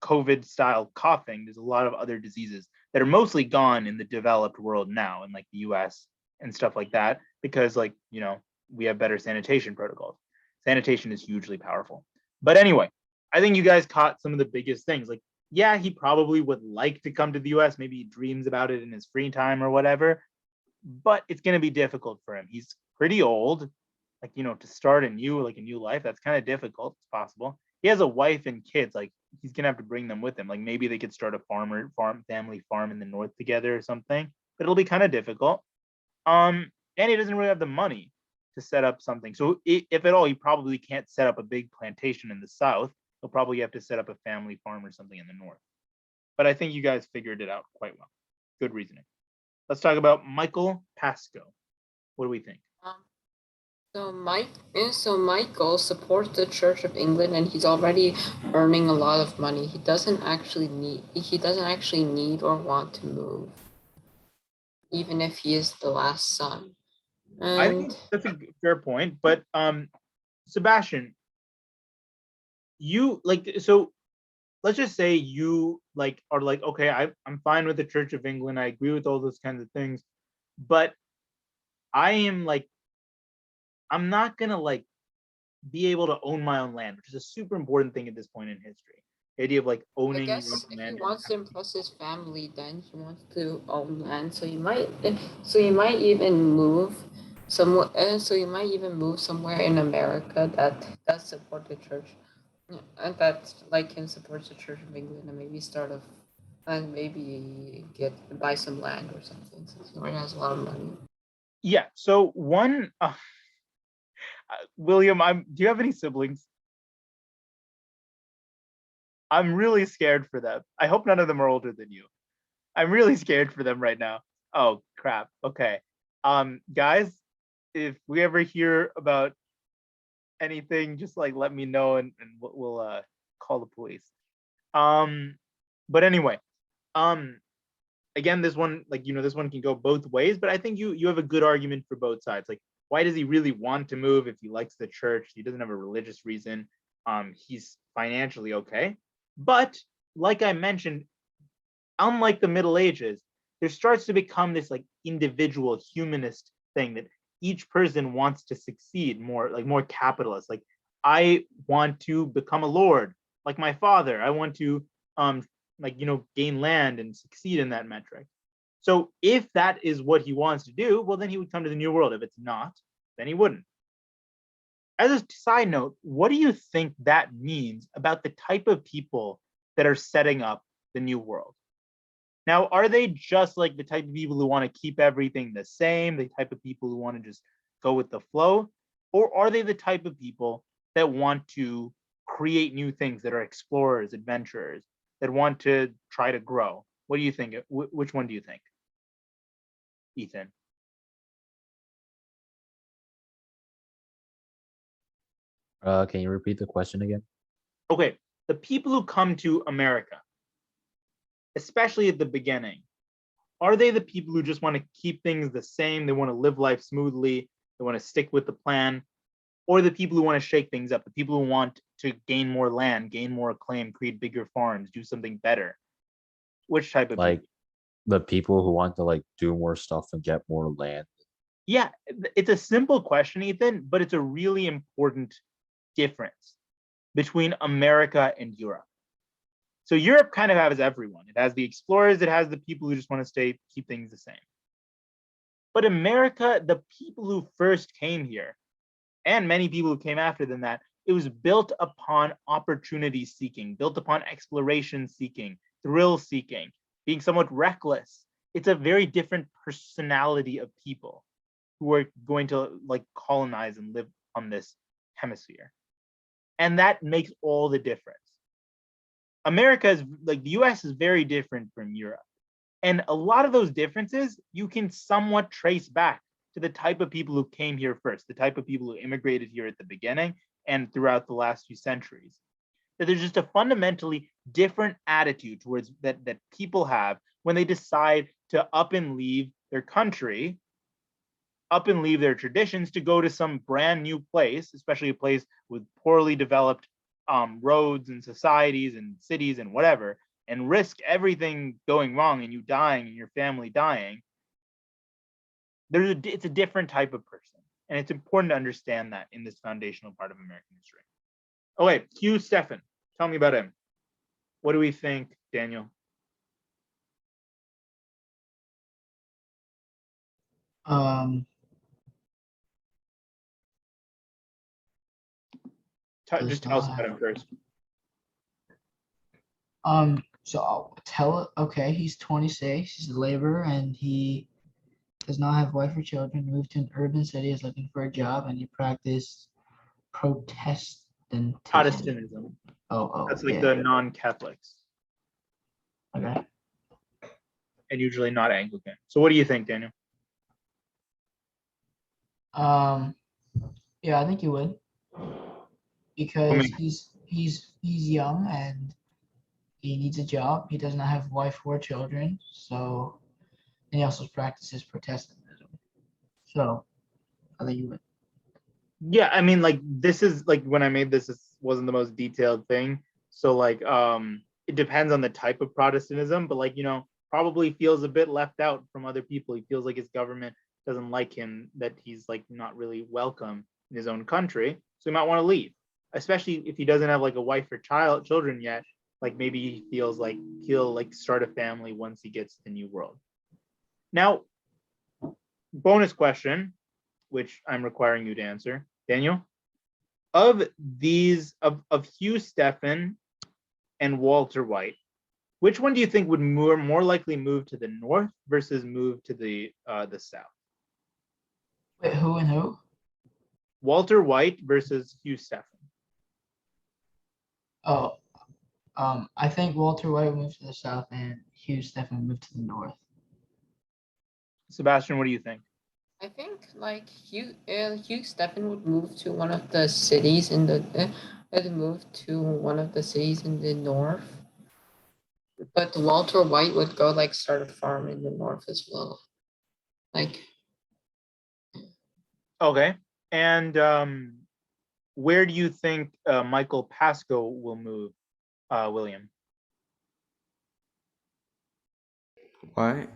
COVID style coughing, there's a lot of other diseases that are mostly gone in the developed world now, in the US and stuff like that, because we have better sanitation protocols. Sanitation is hugely powerful. But anyway, I think you guys caught some of the biggest things. Yeah, he probably would like to come to the US. Maybe he dreams about it in his free time or whatever, but it's going to be difficult for him. He's pretty old. To start a new life, that's kind of difficult. It's possible. He has a wife and kids. He's going to have to bring them with him. Maybe they could start a family farm in the north together or something, but it'll be kind of difficult. and he doesn't really have the money to set up something. So if at all, he probably can't set up a big plantation in the south. He'll probably have to set up a family farm or something in the north. But I think you guys figured it out quite well. Good reasoning. Let's talk about Michael Pascoe. What do we think? So Michael supports the Church of England, and he's already earning a lot of money. He doesn't actually need or want to move, even if he is the last son. I And think that's a fair point, but Sebastian, you so let's just say you are okay, I'm fine with the Church of England. I agree with all those kinds of things, but I am I'm not gonna be able to own my own land, which is a super important thing at this point in history. The idea of I owning your guess own if he land. wants to impress his family, then he wants to own land. So you might even move somewhere. So you might even move somewhere in America that does support the church, and that can support the Church of England, and maybe maybe buy some land or something, since he already has a lot of money. Yeah. So one, William, do you have any siblings? I'm really scared for them. I hope none of them are older than you. I'm really scared for them right now. Oh crap. Okay. Guys, if we ever hear about anything, just let me know, and we'll call the police. But anyway, again, this one, this one can go both ways, but I think you have a good argument for both sides. Why does he really want to move if he likes the church? He doesn't have a religious reason. He's financially okay. But like I mentioned, unlike the Middle Ages, there starts to become this individual humanist thing that each person wants to succeed more capitalist. I want to become a lord like my father. I want to gain land and succeed in that metric. So if that is what he wants to do, well, then he would come to the New World. If it's not, then he wouldn't. As a side note, what do you think that means about the type of people that are setting up the New World? Now, are they just the type of people who want to keep everything the same, the type of people who want to just go with the flow? Or are they the type of people that want to create new things, that are explorers, adventurers, that want to try to grow? What do you think? Which one do you think, Ethan? Can you repeat the question again? Okay, the people who come to America, especially at the beginning, are they the people who just want to keep things the same? They want to live life smoothly. They want to stick with the plan. Or the people who want to shake things up, the people who want to gain more land, gain more acclaim, create bigger farms, do something better? Which type of people? The people who want to do more stuff and get more land. Yeah, it's a simple question, Ethan, but it's a really important difference between America and Europe. So Europe kind of has everyone. It has the explorers, it has the people who just want to keep things the same. But America, the people who first came here, and many people who came after them, it was built upon opportunity seeking, built upon exploration seeking, thrill seeking, being somewhat reckless. It's a very different personality of people who are going to colonize and live on this hemisphere. And that makes all the difference. America is the US is very different from Europe. And a lot of those differences you can somewhat trace back to the type of people who came here first, the type of people who immigrated here at the beginning and throughout the last few centuries. That there's just a fundamentally different attitude towards that people have when they decide to up and leave their country, up and leave their traditions to go to some brand new place, especially a place with poorly developed roads and societies and cities and whatever, and risk everything going wrong and you dying and your family dying. It's a different type of person, and it's important to understand that in this foundational part of American history. Okay, Hugh Stephan, tell me about him. What do we think, Daniel? Just tell us about him first. So I'll tell it. Okay, he's 26. He's a laborer, and he does not have wife or children, moved to an urban city, is looking for a job, and he practiced Protestantism. Protestantism. Oh, That's like yeah. the non-Catholics Okay. and usually not Anglican. So what do you think, Daniel? Yeah, I think you would, because mean- he's young and he needs a job. He does not have wife or children, so and he also practices Protestantism. So I think you would. Yeah, I mean, like this is like when I made this wasn't the most detailed thing. So like it depends on the type of Protestantism, but like, probably feels a bit left out from other people. He feels like his government doesn't like him, that he's like not really welcome in his own country. So he might want to leave, especially if he doesn't have like a wife or children yet. Like maybe he feels like he'll like start a family once he gets to the new world. Now, bonus question, which I'm requiring you to answer, Daniel. Of these, of Hugh Stephan and Walter White, which one do you think would more likely move to the north versus move to the south? Wait, who and who? Walter White versus Hugh Stephan. Oh, I think Walter White moved to the south and Hugh Stephan moved to the north. Sebastian, what do you think? I think like Hugh Stephan would move to one of the cities in the would move to one of the cities in the north. But Walter White would go like start a farm in the north as well. Like Okay, and where do you think Michael Pascoe will move, William? What?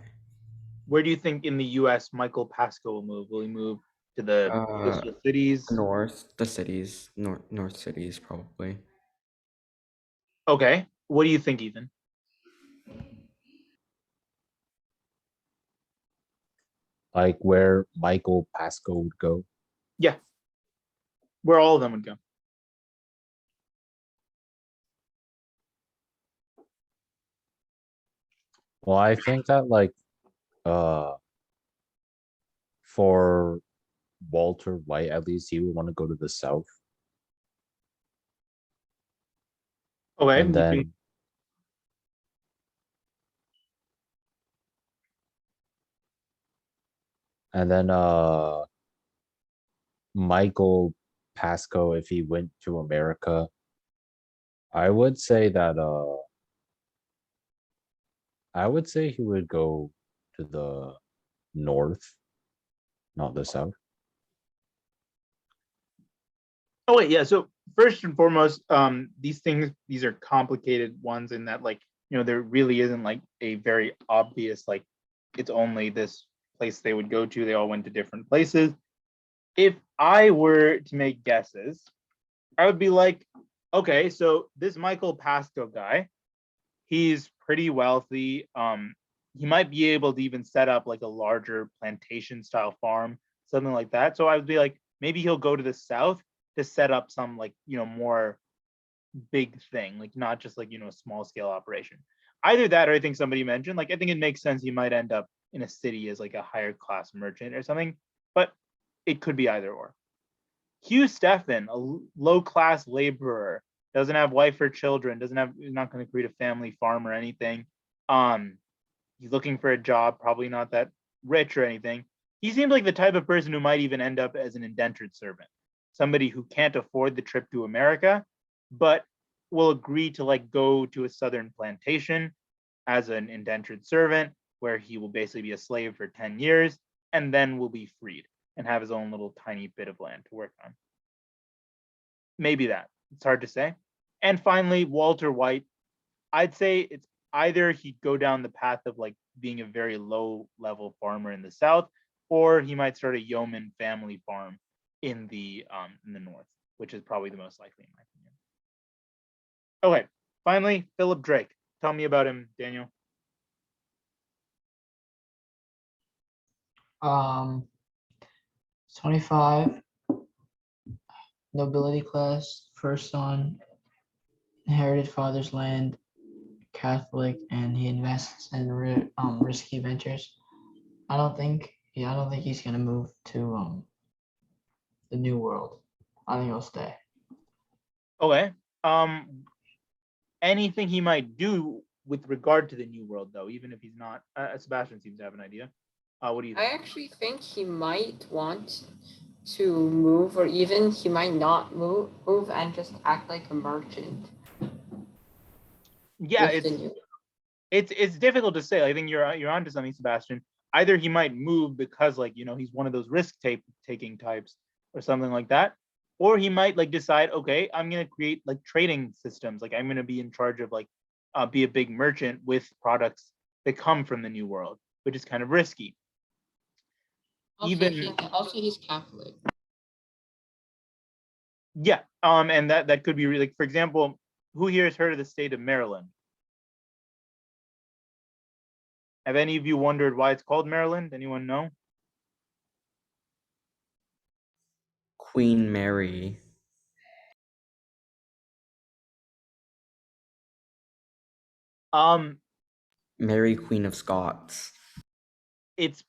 Where do you think in the U.S. Michael Pascoe will move? Will he move to the coastal cities? North, the cities, north cities probably. Okay, what do you think, Ethan? Like where Michael Pascoe would go. Yeah, where all of them would go. Well, I think that like uh for Walter White, at least he would want to go to the south. Okay, And then Michael Pascoe, if he went to America, I would say that I would say he would go to the north, not the south. Oh wait, yeah. So first and foremost, these are complicated ones in that, like, there really isn't like a very obvious, like, it's only this place they would go to. They all went to different places. If I were to make guesses, I would be like, okay, so this Michael Pascoe guy, he's pretty wealthy. He might be able to even set up like a larger plantation style farm, something like that. So I would be like, maybe he'll go to the south to set up some like, more big thing, like not just like, a small scale operation. Either that, or I think somebody mentioned, like, I think it makes sense he might end up in a city as like a higher class merchant or something, but it could be either or. Hugh Stephan, a low class laborer, doesn't have wife or children, is not going to create a family farm or anything. He's looking for a job, probably not that rich or anything. He seems like the type of person who might even end up as an indentured servant, somebody who can't afford the trip to America, but will agree to like go to a southern plantation as an indentured servant, where he will basically be a slave for 10 years and then will be freed and have his own little tiny bit of land to work on. Maybe that. It's hard to say. And finally, Walter White. I'd say it's either he'd go down the path of like being a very low level farmer in the South, or he might start a yeoman family farm in the North, which is probably the most likely in my opinion. Okay. Finally, Philip Drake. Tell me about him, Daniel. 25, nobility class, first son, inherited father's land, Catholic, and he invests in risky ventures. I don't think Yeah, I don't think he's gonna move to the New World. I think he'll stay. Okay. Anything he might do with regard to the New World, though, even if he's not. Sebastian seems to have an idea. What do you I think? actually think he might want to move, or even he might not move and just act like a merchant Yeah, with the new. it's difficult to say. I think you're onto something, Sebastian. Either he might move because he's one of those risk taking types or something like that, or he might decide, okay, I'm gonna create trading systems. Like I'm gonna be in charge of be a big merchant with products that come from the New World, which is kind of risky. Also, he's Catholic. Yeah, and that could be really, for example, who here has heard of the state of Maryland? Have any of you wondered why it's called Maryland? Anyone know? Queen Mary. Um, Mary, Queen of Scots. it's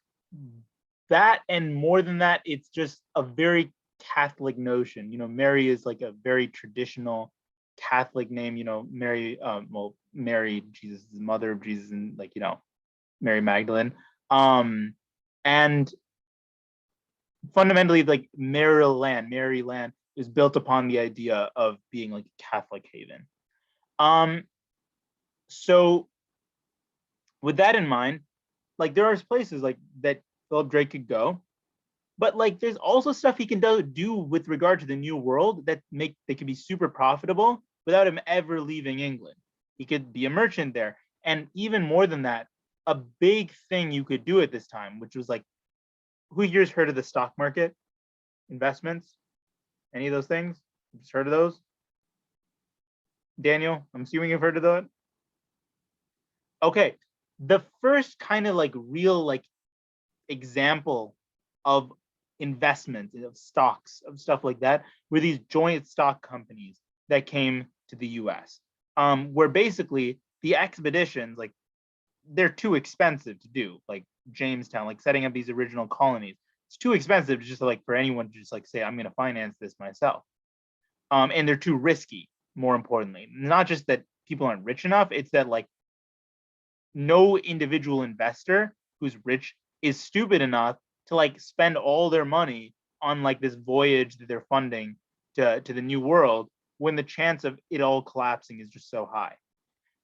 that, and more than that, it's just a very Catholic notion. Mary is like a very traditional Catholic name. Mary, Mary, Jesus' mother of Jesus, and Mary Magdalene. And fundamentally, Maryland is built upon the idea of being like a Catholic haven. So with that in mind, there are places that Philip Drake could go, but there's also stuff he can do with regard to the New World that could be super profitable without him ever leaving England. He could be a merchant there, and even more than that, a big thing you could do at this time, which was who here's heard of the stock market investments? Any of those things? Just heard of those? Daniel, I'm assuming you've heard of that. Okay, the first kind of real example of investment of stocks of stuff like that were these joint stock companies that came to the US, where basically the expeditions they're too expensive to do, Jamestown, setting up these original colonies. It's too expensive just for anyone to just say I'm going to finance this myself, and they're too risky. More importantly, not just that people aren't rich enough, it's that no individual investor who's rich is stupid enough to spend all their money on this voyage that they're funding to the New World, when the chance of it all collapsing is just so high.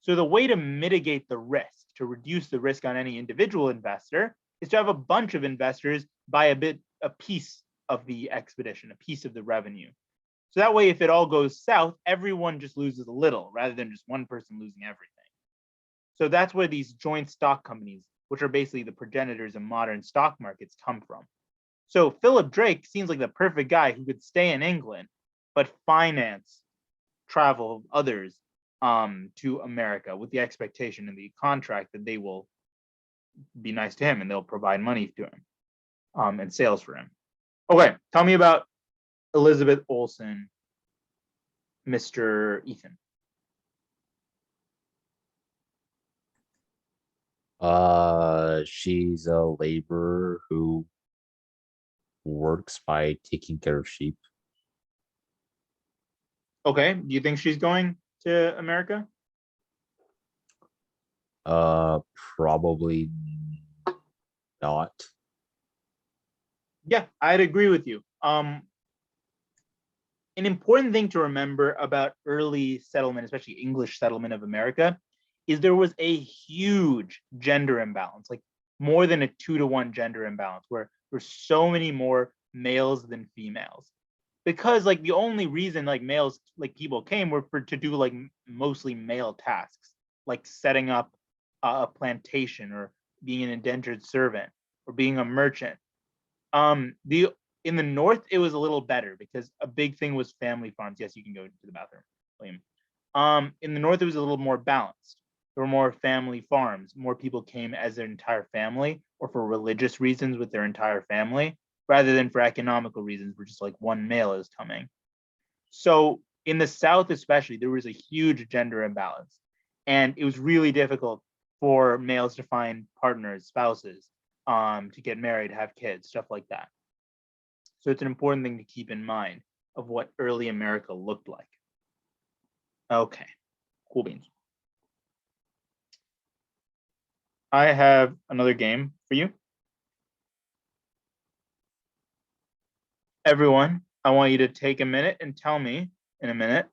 So the way to mitigate the risk, to reduce the risk on any individual investor, is to have a bunch of investors buy a piece of the expedition, a piece of the revenue. So that way, if it all goes south, everyone just loses a little rather than just one person losing everything. So that's where these joint stock companies, which are basically the progenitors of modern stock markets, come from. So Philip Drake seems like the perfect guy who could stay in England, but finance travel of others to America with the expectation in the contract that they will be nice to him and they'll provide money to him and sales for him. Okay, tell me about Elizabeth Olsen, Mr. Ethan. She's a laborer who works by taking care of sheep. Okay, do you think she's going to America? Probably not. Yeah, I'd agree with you. An important thing to remember about early settlement, especially English settlement of America, is there was a huge gender imbalance, more than a 2-to-1 gender imbalance, where there's so many more males than females. Because the only reason males people came were to do mostly male tasks, like setting up a plantation or being an indentured servant or being a merchant. The In the North, it was a little better because a big thing was family farms. Yes, you can go to the bathroom, William. In the North, it was a little more balanced. There were more family farms. More people came as their entire family or for religious reasons with their entire family, rather than for economical reasons, where just one male is coming. So in the South, especially, there was a huge gender imbalance. And it was really difficult for males to find partners, spouses. to get married, have kids, stuff like that. So it's an important thing to keep in mind of what early America looked like. Okay, cool beans. I have another game for you. Everyone, I want you to take a minute and tell me in a minute,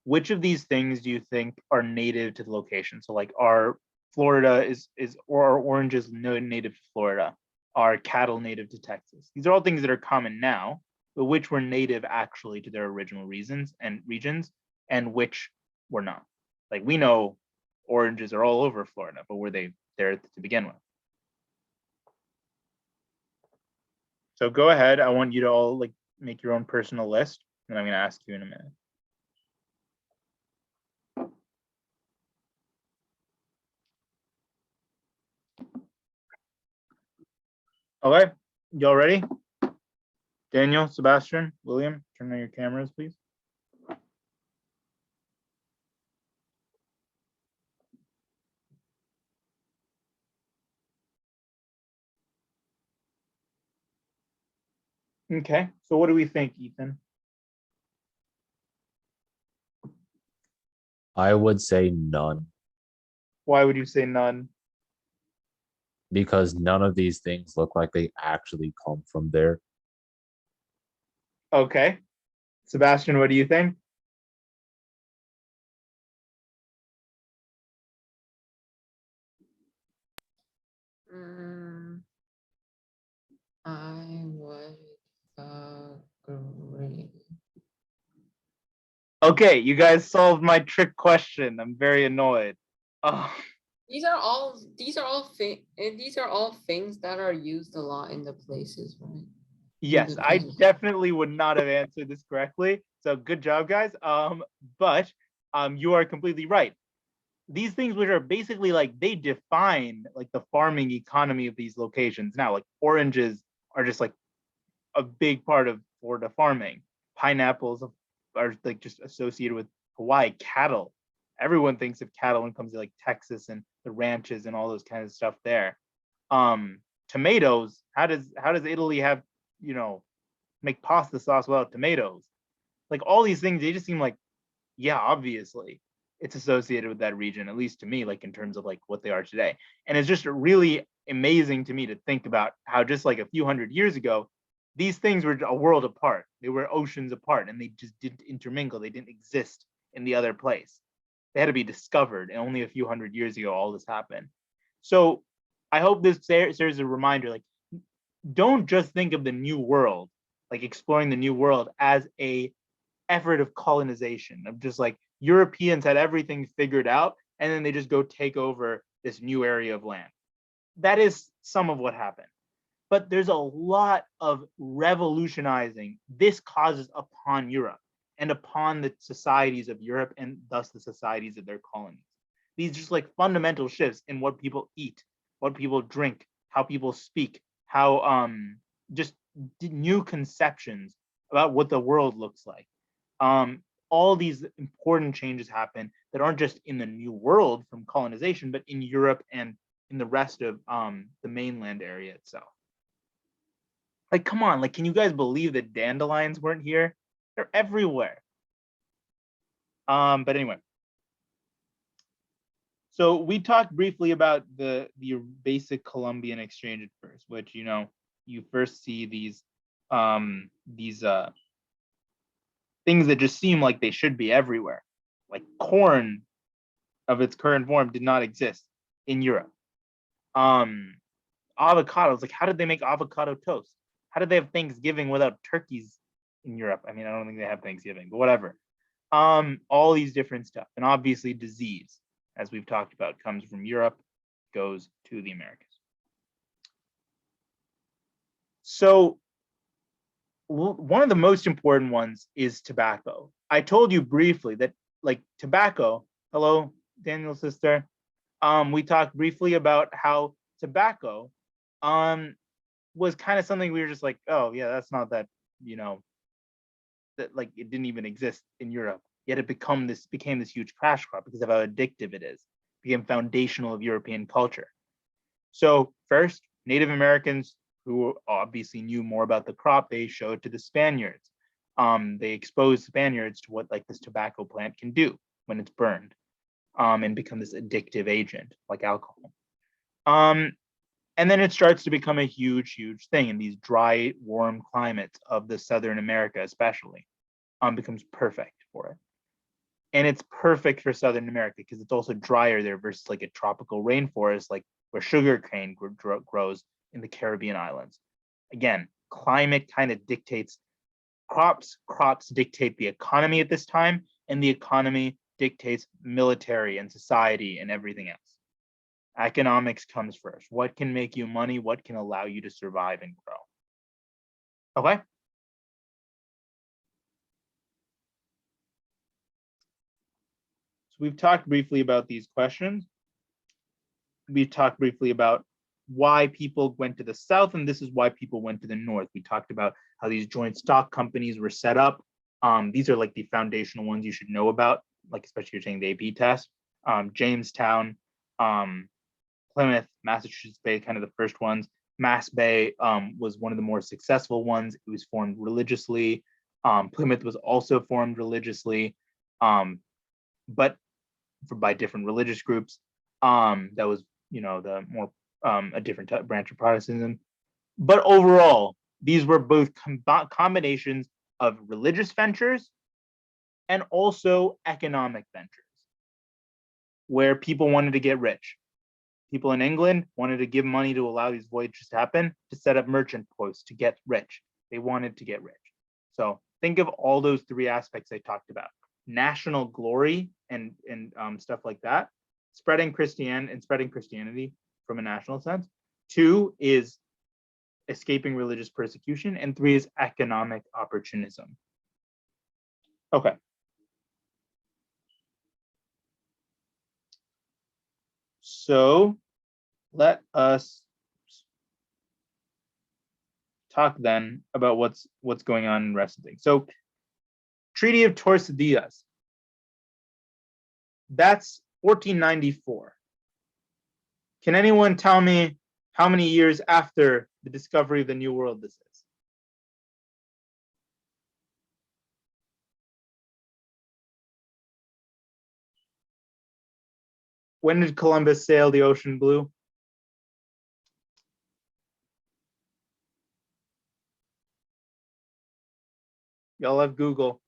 which of these things do you think are native to the location? So like our Florida or our oranges native to Florida, our cattle native to Texas. These are all things that are common now, but which were native actually to their original regions, and which were not. Like we know oranges are all over Florida, but were they there to begin with? So go ahead. I want you to all like make your own personal list, and I'm going to ask you in a minute. Okay, y'all ready? Daniel, Sebastian, William, turn on your cameras, please. Okay, so what do we think, Ethan? I would say none, Why would you say none? because none of these things look like they actually come from there. Okay. Sebastian, what do you think? I would agree. Okay, you guys solved my trick question. I'm very annoyed. Oh, These are all things that are used a lot in the places, right? yes, I definitely would not have answered this correctly. So good job, guys. But you are completely right. These things which are basically like they define like the farming economy of these locations. Now, like oranges are just like a big part of Florida farming. Pineapples are like just associated with Hawaii. Cattle, everyone thinks of cattle when it comes to like Texas and the ranches and all those kinds of stuff there. Tomatoes, how does Italy have, make pasta sauce without tomatoes? Like all these things, they just seem like, yeah, obviously it's associated with that region, at least to me, like in terms of like what they are today. And it's just really amazing to me to think about how just like a few hundred years ago, these things were a world apart. They were oceans apart and they just didn't intermingle. They didn't exist in the other place. They had to be discovered. And only a few hundred years ago, all this happened. So I hope this serves as a reminder, like, don't just think of the new world, like exploring the new world as a effort of colonization, of just like Europeans had everything figured out and then they just go take over this new area of land. That is some of what happened. But there's a lot of revolutionizing this causes upon Europe and upon the societies of Europe and thus the societies of their colonies. These just like fundamental shifts in what people eat, what people drink, how people speak, how just new conceptions about what the world looks like. All these important changes happen that aren't just in the new world from colonization, but in Europe and in the rest of the mainland area itself. Like, come on, like, can you guys believe that dandelions weren't here? They're everywhere. But anyway. So we talked briefly about the basic Columbian exchange at first, which, you first see these things that just seem like they should be everywhere. Like corn of its current form did not exist in Europe. Avocados, like how did they make avocado toast? How did they have Thanksgiving without turkeys in Europe? I mean, I don't think they have Thanksgiving, but whatever. All these different stuff. And obviously disease, as we've talked about, comes from Europe, goes to the Americas. So one of the most important ones is tobacco. I told you briefly that like tobacco, hello, Daniel's sister. We talked briefly about how tobacco was kind of something we were just like, oh yeah, that's not that, that like it didn't even exist in Europe. Yet it became this huge crash crop because of how addictive it is. It became foundational of European culture. So first, Native Americans who obviously knew more about the crop, they showed to the Spaniards. They exposed Spaniards to what like this tobacco plant can do when it's burned, and become this addictive agent like alcohol. And then it starts to become a huge, huge thing in these dry, warm climates of the Southern America, especially, becomes perfect for it. And it's perfect for Southern America because it's also drier there versus like a tropical rainforest, like where sugarcane grows in the Caribbean islands. Again, climate kind of dictates crops dictate the economy at this time, and the economy dictates military and society and everything else. Economics comes first. What can make you money? What can allow you to survive and grow? Okay. So we've talked briefly about these questions. We've talked briefly about why people went to the South, and this is why people went to the North. We talked about how these joint stock companies were set up. These are like the foundational ones you should know about, like especially you're taking the AP test. Jamestown, Plymouth, Massachusetts Bay, kind of the first ones. Mass Bay was one of the more successful ones. It was formed religiously. Plymouth was also formed religiously, but by different religious groups. That was, the more a different branch of Protestantism. But overall, these were both combinations of religious ventures and also economic ventures, where people wanted to get rich. People in England wanted to give money to allow these voyages to happen, to set up merchant posts, to get rich. They wanted to get rich. So think of all those three aspects I talked about: national glory and stuff like that, spreading Christianity from a national sense. 2 is escaping religious persecution, and 3 is economic opportunism. Okay. So let us talk then about what's going on in the rest of things. So Treaty of Tordesillas, that's 1494. Can anyone tell me how many years after the discovery of the New World this is? When did Columbus sail the ocean blue? Y'all have Google.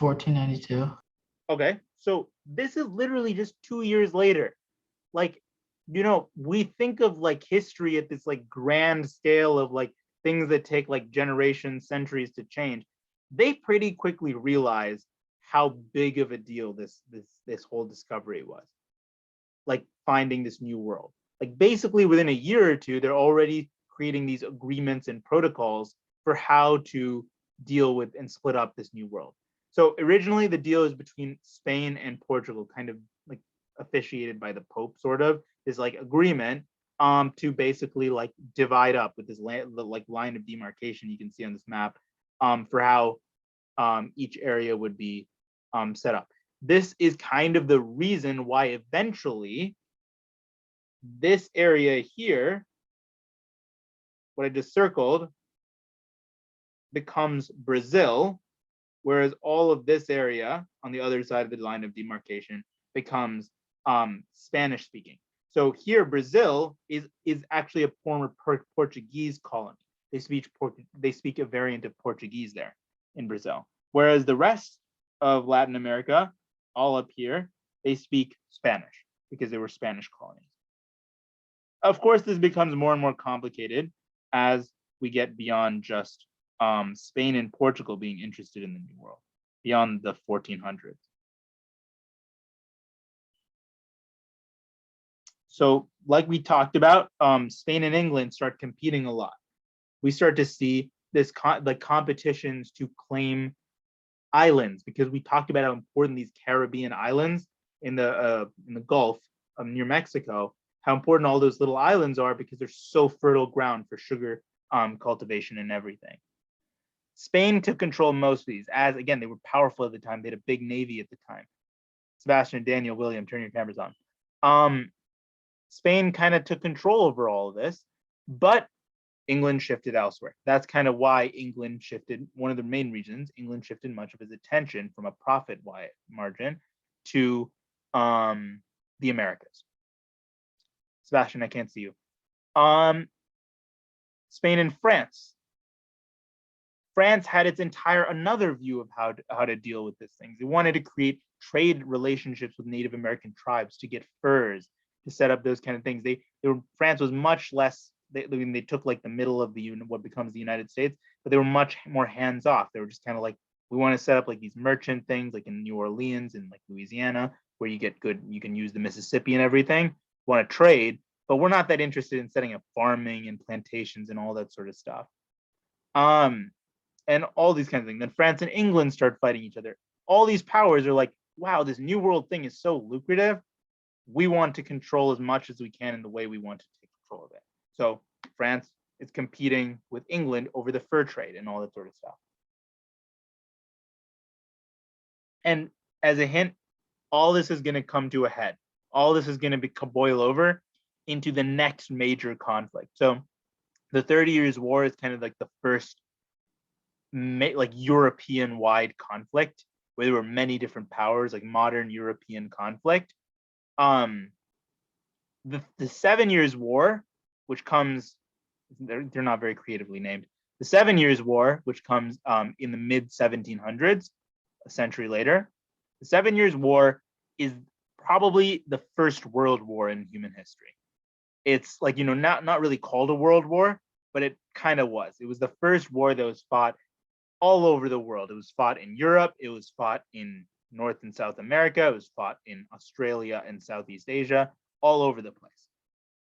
$1492. Okay, so this is literally just 2 years later. Like, we think of like history at this like grand scale of like things that take like generations, centuries to change. They pretty quickly realized how big of a deal this whole discovery was. Like finding this new world. Like basically within a year or two, they're already creating these agreements and protocols for how to deal with and split up this new world. So originally the deal is between Spain and Portugal, kind of like officiated by the Pope, sort of, this like agreement to basically like divide up with this line of demarcation you can see on this map, for how each area would be set up. This is kind of the reason why eventually this area here, what I just circled, becomes Brazil, whereas all of this area on the other side of the line of demarcation becomes Spanish speaking. So here, Brazil is actually a former Portuguese colony. They speak a variant of Portuguese there in Brazil, whereas the rest of Latin America, all up here, they speak Spanish because they were Spanish colonies. Of course, this becomes more and more complicated as we get beyond just Spain and Portugal being interested in the New World, beyond the 1400s. So like we talked about, Spain and England start competing a lot. We start to see this competitions to claim islands, because we talked about how important these Caribbean islands in the Gulf near Mexico, how important all those little islands are because they're so fertile ground for sugar cultivation and everything. Spain took control of most of these, as again, they were powerful at the time. They had a big navy at the time. Sebastian, Daniel, William, turn your cameras on. Spain kind of took control over all of this, but England shifted elsewhere. That's kind of why England shifted, one of the main reasons England shifted much of its attention from a profit margin to the Americas. Sebastian, I can't see you. Spain and France. France had its another view of how to deal with this thing. They wanted to create trade relationships with Native American tribes to get furs, to set up those kind of things. France was much less. They took like the middle of what becomes the United States, but they were much more hands off. They were just kind of like, we want to set up like these merchant things, like in New Orleans and like Louisiana, where you can use the Mississippi and everything. Want to trade, but we're not that interested in setting up farming and plantations and all that sort of stuff. And all these kinds of things. Then France and England start fighting each other. All these powers are like, wow, this new world thing is so lucrative. We want to control as much as we can in the way we want to take control of it. So France is competing with England over the fur trade and all that sort of stuff. And as a hint, all this is going to come to a head. All this is going to boil over into the next major conflict. So the 30 Years' War is kind of like the first like European-wide conflict where there were many different powers, like modern European conflict. The 7 Years' War, which comes, they're not very creatively named. The 7 Years' War, which comes in the mid 1700s, a century later. The 7 Years' War is probably the first world war in human history. It's like, not really called a world war, but it kind of was. It was the first war that was fought all over the world. It was fought in Europe. It was fought in North and South America. It was fought in Australia and Southeast Asia, all over the place.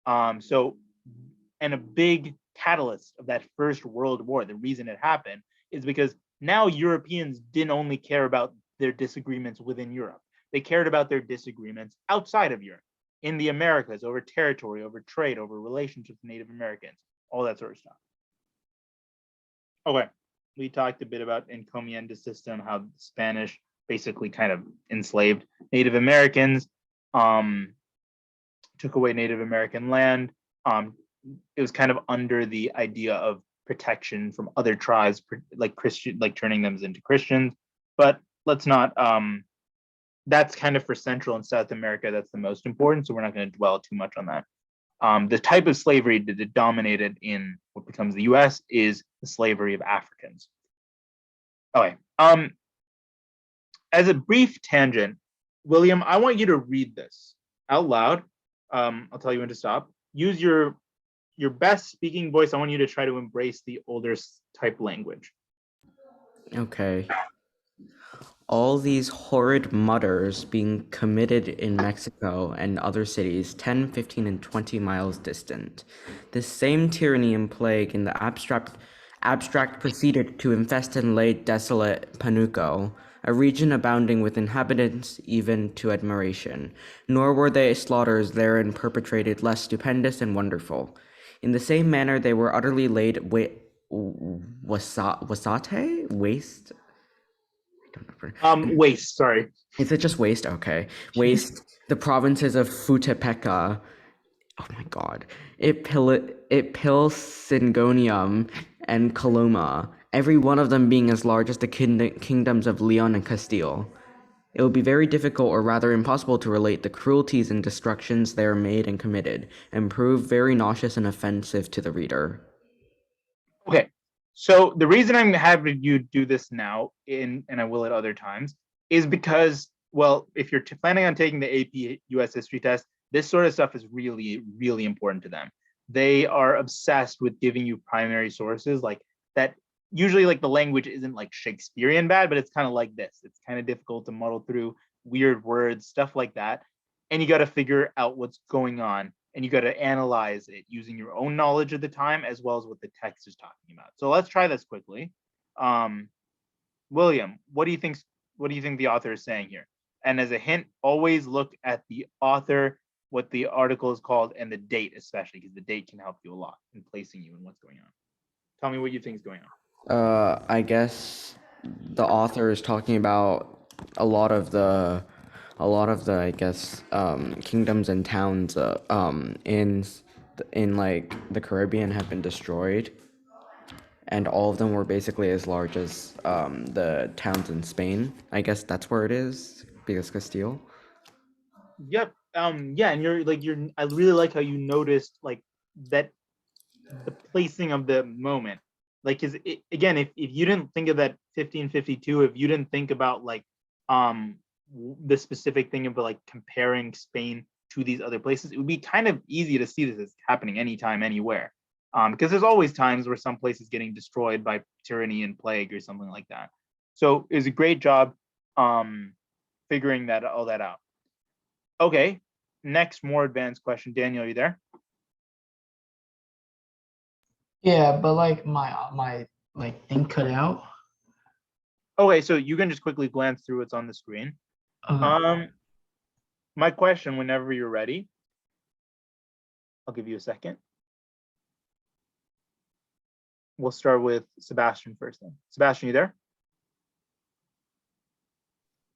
And a big catalyst of that first world war, the reason it happened is because now Europeans didn't only care about their disagreements within Europe. They cared about their disagreements outside of Europe, in the Americas, over territory, over trade, over relationships with Native Americans, all that sort of stuff. Okay, we talked a bit about encomienda system, how the Spanish basically kind of enslaved Native Americans, took away Native American land. It was kind of under the idea of protection from other tribes, like Christian, like turning them into Christians. But let's not. That's kind of for Central and South America. That's the most important. So we're not going to dwell too much on that. The type of slavery that dominated in what becomes the U.S. is the slavery of Africans. Okay. As a brief tangent, William, I want you to read this out loud. I'll tell you when to stop. Use your best speaking voice. I want you to try to embrace the older type language. Okay. All these horrid murders being committed in Mexico and other cities 10, 15, and 20 miles distant. This same tyranny and plague in the abstract proceeded to infest and lay desolate Panuco, a region abounding with inhabitants even to admiration, nor were the slaughters therein perpetrated less stupendous and wonderful. In the same manner they were utterly laid waste. Waste, sorry. Is it just waste? Okay. Waste the provinces of Futepeca. Oh my god. Ipilsingonium and Coloma, every one of them being as large as the kingdoms of Leon and Castile. It would be very difficult, or rather impossible, to relate the cruelties and destructions there made and committed, and prove very nauseous and offensive to the reader. Okay, so the reason I'm having you do this now, and I will at other times, is because, well, if you're planning on taking the AP US history test, this sort of stuff is really, really important to them. They are obsessed with giving you primary sources like that. Usually like the language isn't like Shakespearean bad, but it's kind of like this. It's kind of difficult to muddle through weird words, stuff like that. And you got to figure out what's going on, and you got to analyze it using your own knowledge of the time as well as what the text is talking about. So let's try this quickly. William, what do you think the author is saying here? And as a hint, always look at the author, what the article is called, and the date, especially because the date can help you a lot in placing you in what's going on. Tell me what you think is going on. I guess the author is talking about a lot of the I guess kingdoms and towns in like the Caribbean have been destroyed, and all of them were basically as large as the towns in Spain. I guess that's where it is because Castile. Yep. Yeah, and I really like how you noticed like that the placing of the moment. Like, is again, if you didn't think of that 1552, if you didn't think about like the specific thing about like comparing Spain to these other places, it would be kind of easy to see this as happening anytime, anywhere. Because there's always times where some place is getting destroyed by tyranny and plague or something like that. So it was a great job figuring all that out. Okay, next more advanced question. Daniel, are you there? Yeah, but like my like thing cut out. Okay, so you can just quickly glance through what's on the screen. Okay. My question, whenever you're ready, I'll give you a second. We'll start with Sebastian first then. Sebastian, you there?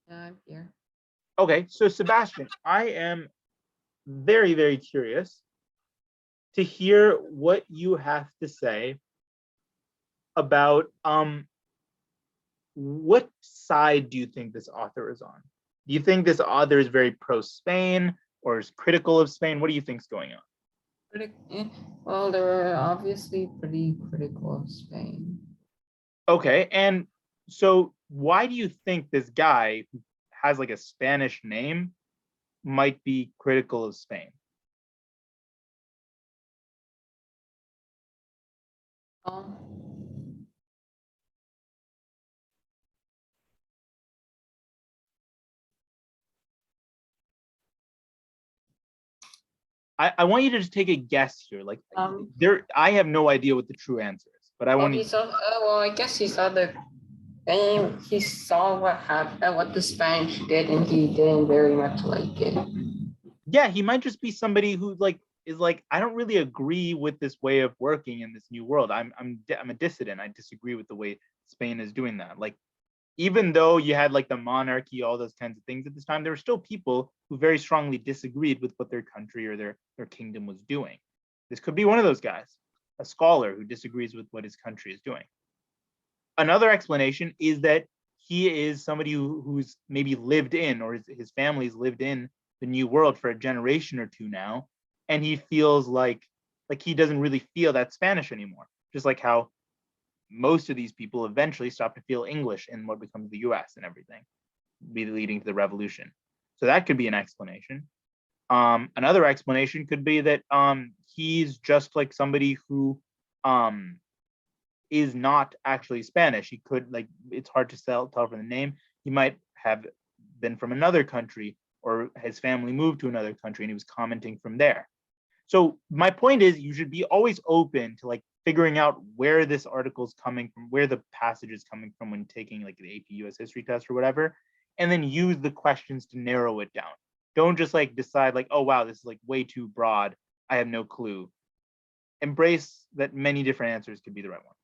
I'm here. Okay, so Sebastian, I am very, very curious to hear what you have to say about what side do you think this author is on? Do you think this author is very pro-Spain or is critical of Spain? What do you think is going on? Well, they were obviously pretty critical of Spain. Okay, and so why do you think this guy who has like a Spanish name might be critical of Spain? Um, I want you to just take a guess here. Like I have no idea what the true answer is, but I want he to. saw. Well, I guess he saw the thing. He saw what happened, what the Spanish did, and he didn't very much like it. Yeah, he might just be somebody who like is like, I don't really agree with this way of working in this new world. I'm a dissident. I disagree with the way Spain is doing that. Like, even though you had like the monarchy, all those kinds of things at this time, there were still people who very strongly disagreed with what their country or their kingdom was doing. This could be one of those guys, a scholar who disagrees with what his country is doing. Another explanation is that he is somebody who's maybe lived in, or his family's lived in the new world for a generation or two now, and he feels like he doesn't really feel that Spanish anymore. Just like how most of these people eventually stop to feel English in what becomes the US and everything, be leading to the revolution. So that could be an explanation. Another explanation could be that he's just like somebody who is not actually Spanish. He could, like, it's hard to tell from the name. He might have been from another country, or his family moved to another country and he was commenting from there. So my point is, you should be always open to like figuring out where this article is coming from, where the passage is coming from when taking like the AP US history test or whatever, and then use the questions to narrow it down. Don't just like decide like, oh wow, this is like way too broad, I have no clue. Embrace that many different answers could be the right one.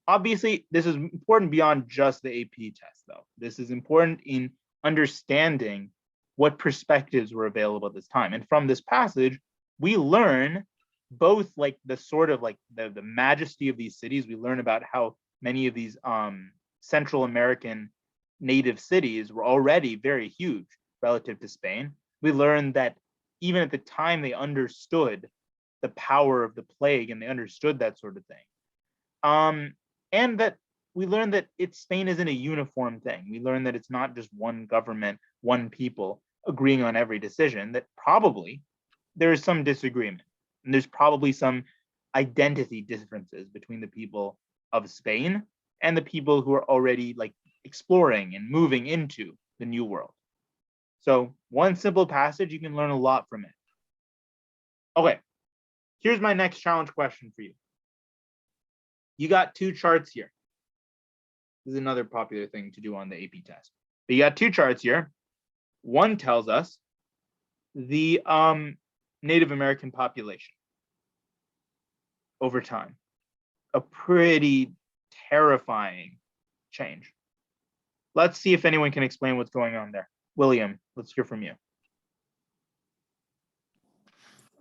Obviously, this is important beyond just the AP test, though. This is important in understanding what perspectives were available at this time. And from this passage, we learn both like the sort of like the majesty of these cities. We learn about how many of these Central American native cities were already very huge relative to Spain. We learn that even at the time they understood the power of the plague and they understood that sort of thing. And that we learn that Spain isn't a uniform thing. We learn that it's not just one government, one people agreeing on every decision, that probably there is some disagreement. And there's probably some identity differences between the people of Spain and the people who are already like exploring and moving into the new world. So one simple passage, you can learn a lot from it. Okay, here's my next challenge question for you. You got two charts here. This is another popular thing to do on the AP test. But you got two charts here. One tells us the Native American population over time. A pretty terrifying change. Let's see if anyone can explain what's going on there. William, let's hear from you.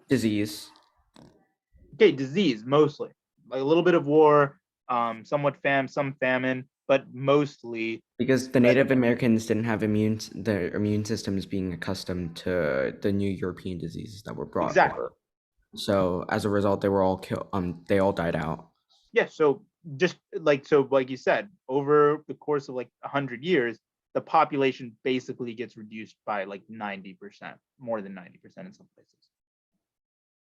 Disease. Okay, disease mostly, like a little bit of war, somewhat some famine, but mostly Because the spread Native of- Americans didn't have their immune systems being accustomed to the new European diseases that were brought Exactly. over. So as a result, they were all killed. They all died out. Yeah, so like you said, over the course of like 100 years, the population basically gets reduced by like 90%, more than 90% in some places,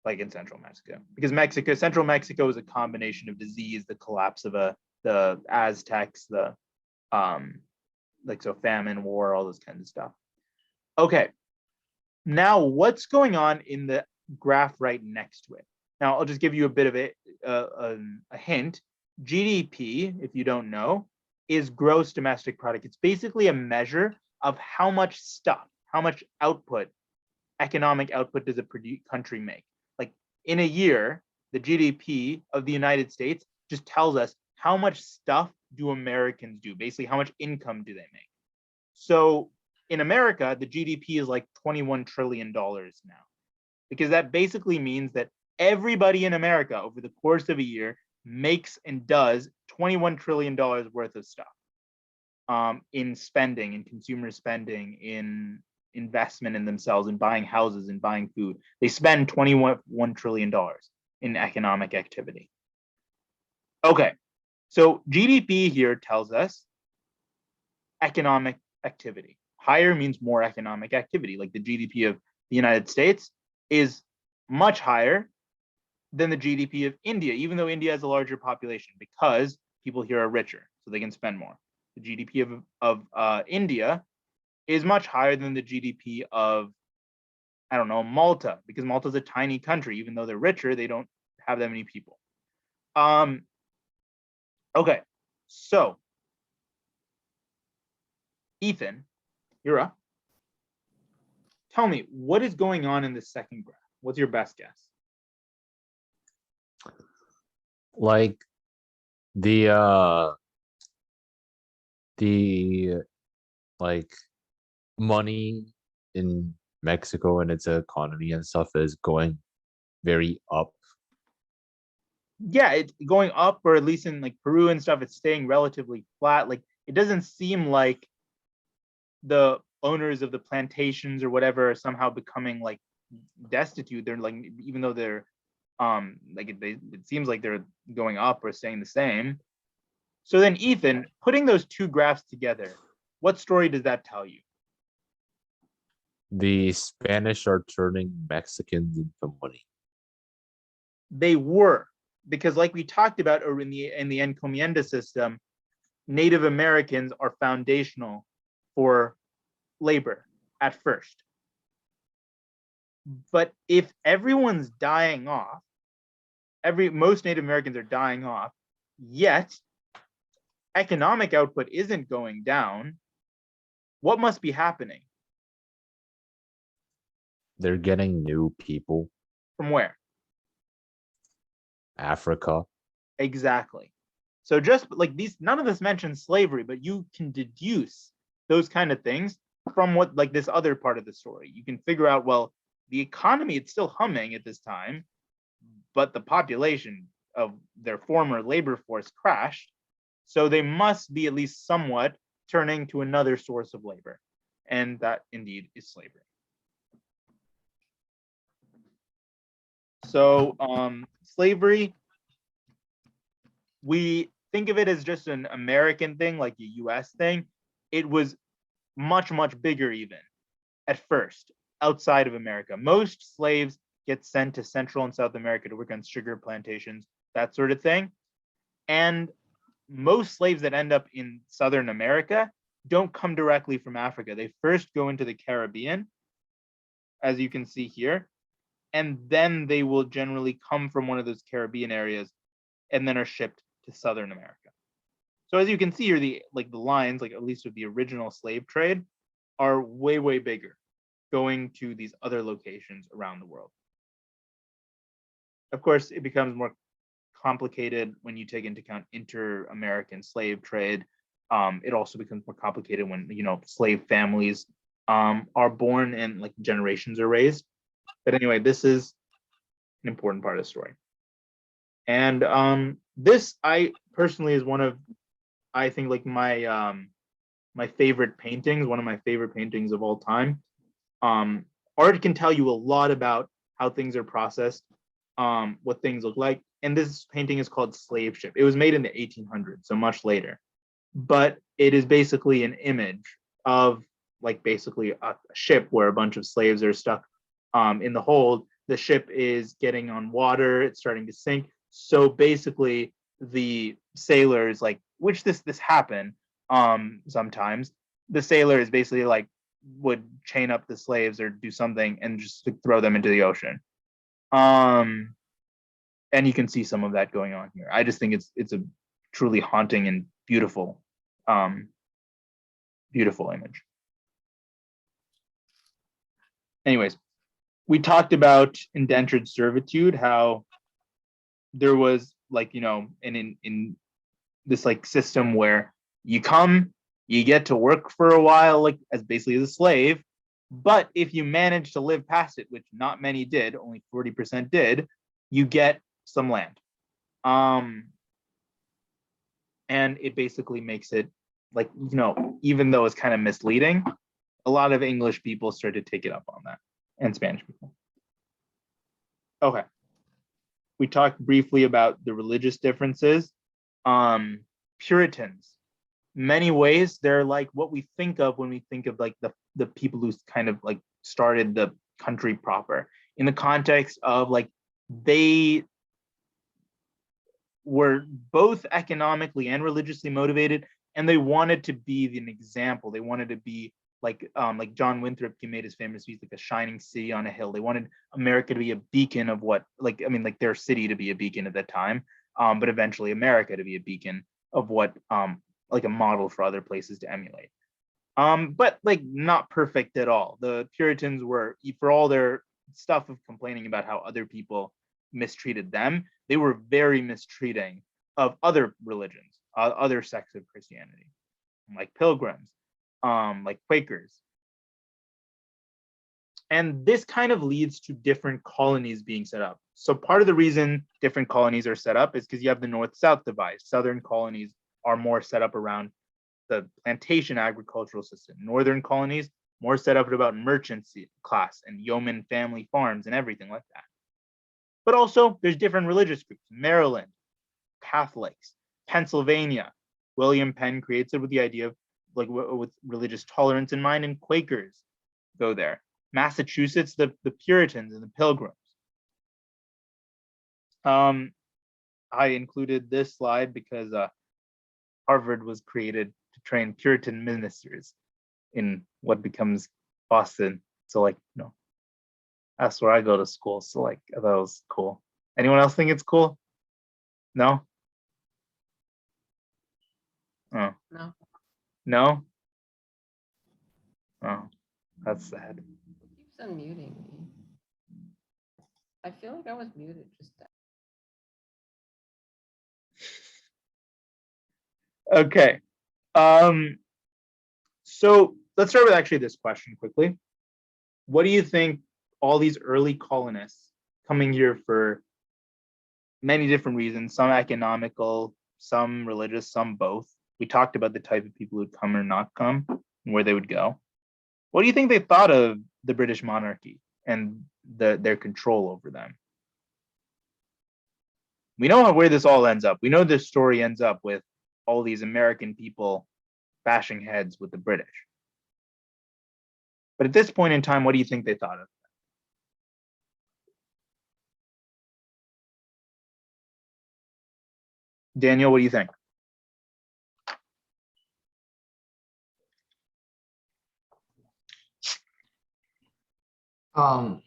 like in central Mexico, because central Mexico is a combination of disease, the collapse of the Aztecs, the famine, war, all those kinds of stuff. Okay, now what's going on in the graph right next to it? Now I'll just give you a bit of a hint. GDP, if you don't know, is gross domestic product. It's basically a measure of how much stuff, how much output, economic output does a country make. Like in a year, the GDP of the United States just tells us how much stuff do Americans do, basically how much income do they make. So in America, the GDP is like $21 trillion now, because that basically means that everybody in America over the course of a year makes and does $21 trillion worth of stuff in spending, in consumer spending, in investment in themselves, in buying houses, in buying food. They spend $21 trillion in economic activity. Okay, so GDP here tells us economic activity. Higher means more economic activity, like the GDP of the United States is much higher than the GDP of India, even though India has a larger population, because people here are richer, so they can spend more. The GDP of India is much higher than the GDP of, I don't know, Malta, because Malta's a tiny country. Even though they're richer, they don't have that many people. Okay, so Ethan, you're up. Tell me, what is going on in the second graph? What's your best guess? Like the like money in Mexico and its economy and stuff is going very up. Yeah, it's going up, or at least in like Peru and stuff, it's staying relatively flat. Like it doesn't seem like the owners of the plantations or whatever are somehow becoming like destitute. They're like, even though they're like it seems like they're going up or staying the same. So then Ethan, putting those two graphs together, what story does that tell you? The Spanish are turning Mexicans into money. They were, because like we talked about in the encomienda system, Native Americans are foundational for labor at first. But if everyone's dying off, most Native Americans are dying off, yet economic output isn't going down, what must be happening? They're getting new people. From where? Africa. Exactly. So just like these, none of this mentions slavery, but you can deduce those kind of things from what, like this other part of the story. You can figure out, well, the economy, it's still humming at this time, but the population of their former labor force crashed. So they must be at least somewhat turning to another source of labor. And that indeed is slavery. So slavery, we think of it as just an American thing, like a US thing. It was much, much bigger even at first outside of America. Most slaves get sent to Central and South America to work on sugar plantations, that sort of thing. And most slaves that end up in Southern America don't come directly from Africa. They first go into the Caribbean, as you can see here, and then they will generally come from one of those Caribbean areas and then are shipped to Southern America. So as you can see here, the lines, like at least of the original slave trade, are way, way bigger. going to these other locations around the world. Of course, it becomes more complicated when you take into account inter-American slave trade. It also becomes more complicated when, you know, slave families are born and like generations are raised. But anyway, this is an important part of the story. And this, I personally, is one of, I think, like my favorite paintings, one of my favorite paintings of all time. Art can tell you a lot about how things are processed, what things look like. And this painting is called Slave Ship. It was made in the 1800s, so much later. But it is basically an image of like basically a ship where a bunch of slaves are stuck in the hold. The ship is getting on water, it's starting to sink. So basically the sailors, like, which this happened sometimes, the sailors basically like would chain up the slaves or do something and just throw them into the ocean. And you can see some of that going on here. I just think it's a truly haunting and beautiful beautiful image. Anyways, we talked about indentured servitude, how there was like, you know, in this like system where you come, you get to work for a while, like as basically as a slave, but if you manage to live past it, which not many did, only 40% did, you get some land. And it basically makes it like, you know, even though it's kind of misleading, a lot of English people started to take it up on that, and Spanish people. Okay. We talked briefly about the religious differences. Puritans, many ways, they're like what we think of when we think of like the people who kind of like started the country proper, in the context of like they were both economically and religiously motivated, and they wanted to be an example. They wanted to be like John Winthrop, he made his famous piece, like a shining city on a hill. They wanted America to be a beacon of what, like, I mean, like their city to be a beacon at that time, but eventually America to be a beacon of what, like a model for other places to emulate. But like not perfect at all. The Puritans were, for all their stuff of complaining about how other people mistreated them, they were very mistreating of other religions, other sects of Christianity, like pilgrims, like Quakers. And this kind of leads to different colonies being set up. So part of the reason different colonies are set up is because you have the north-south divide. Southern colonies are more set up around the plantation agricultural system. Northern colonies more set up about merchant class and yeoman family farms and everything like that. But also there's different religious groups. Maryland, Catholics, Pennsylvania. William Penn creates it with the idea of like with religious tolerance in mind, and Quakers go there. Massachusetts, the Puritans and the Pilgrims. I included this slide because Harvard was created to train Puritan ministers in what becomes Boston. So like, you know, that's where I go to school. So like, I thought it was cool. Anyone else think it's cool? No? Oh. No. No? Oh, that's sad. It keeps unmuting me. I feel like I was muted just that. Okay. So let's start with actually this question quickly. What do you think all these early colonists coming here for many different reasons, some economical, some religious, some both? We talked about the type of people who'd come or not come and where they would go. What do you think they thought of the British monarchy and their control over them? We know where this all ends up. We know this story ends up with all these American people bashing heads with the British. But at this point in time, what do you think they thought of? Daniel, what do you think? I'm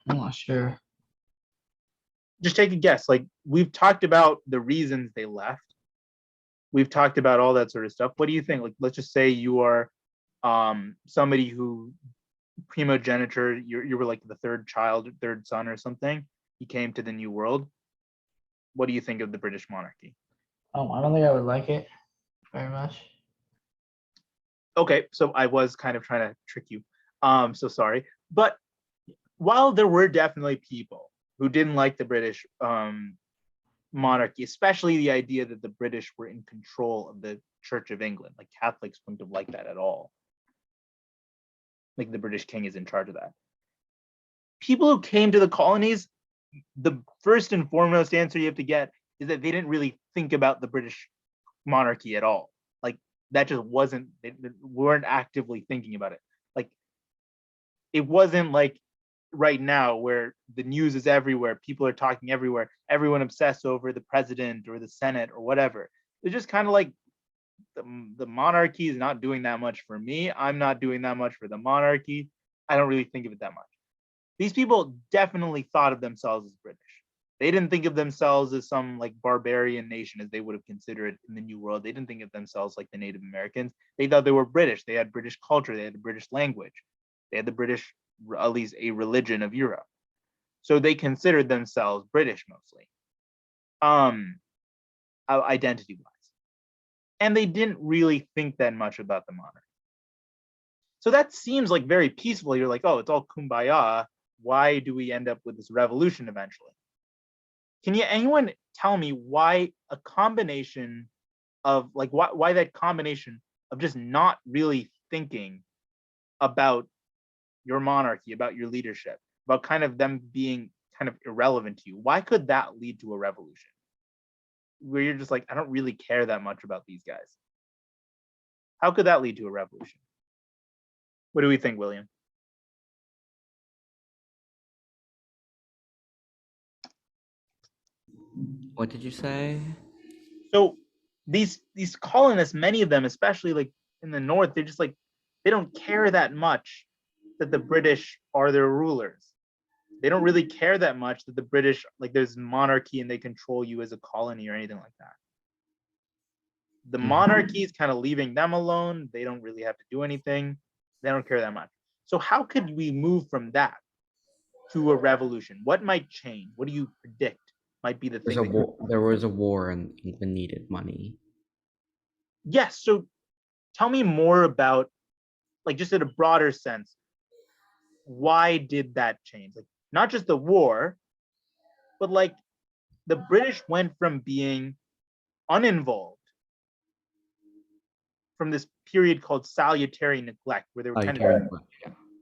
not sure. Just take a guess. Like, we've talked about the reasons they left. We've talked about all that sort of stuff. What do you think? Like, let's just say you are somebody who primogeniture, you were like the third child, third son or something. He came to the New World. What do you think of the British monarchy? I don't think I would like it very much. Okay, so I was kind of trying to trick you. So sorry. But while there were definitely people who didn't like the British monarchy, especially the idea that the British were in control of the Church of England, like Catholics wouldn't have liked that at all. Like the British king is in charge of that. People who came to the colonies, the first and foremost answer you have to get is that they didn't really think about the British monarchy at all. Like that just wasn't, they weren't actively thinking about it. Like it wasn't like right now where the news is everywhere, people are talking everywhere, everyone obsessed over the president or the Senate or whatever. They're just kind of like the monarchy is not doing that much for me. I'm not doing that much for the monarchy. I don't really think of it that much. These people definitely thought of themselves as British. They didn't think of themselves as some like barbarian nation as they would have considered it in the New World. They didn't think of themselves like the Native Americans. They thought they were British. They had British culture. They had the British language. They had the British, at least a religion of Europe. So they considered themselves British mostly, identity wise. And they didn't really think that much about the monarchy. So that seems like very peaceful. You're like, oh, it's all kumbaya. Why do we end up with this revolution eventually? Can anyone tell me why a combination of like why that combination of just not really thinking about your monarchy, about your leadership, about kind of them being kind of irrelevant to you, why could that lead to a revolution? Where you're just like, I don't really care that much about these guys. How could that lead to a revolution? What do we think, William? What did you say? So these colonists, many of them, especially like in the north, they're just like, they don't care that much that the British are their rulers. They don't really care that much that the British, like there's monarchy and they control you as a colony or anything like that. The monarchy is kind of leaving them alone. They don't really have to do anything. They don't care that much. So how could we move from that to a revolution? What might change? What do you predict might be the There's thing? a war. There was a war, and England needed money. Yes. So tell me more about, like, just in a broader sense, why did that change? Like, not just the war, but like the British went from being uninvolved from this period called salutary neglect, where they were kind of,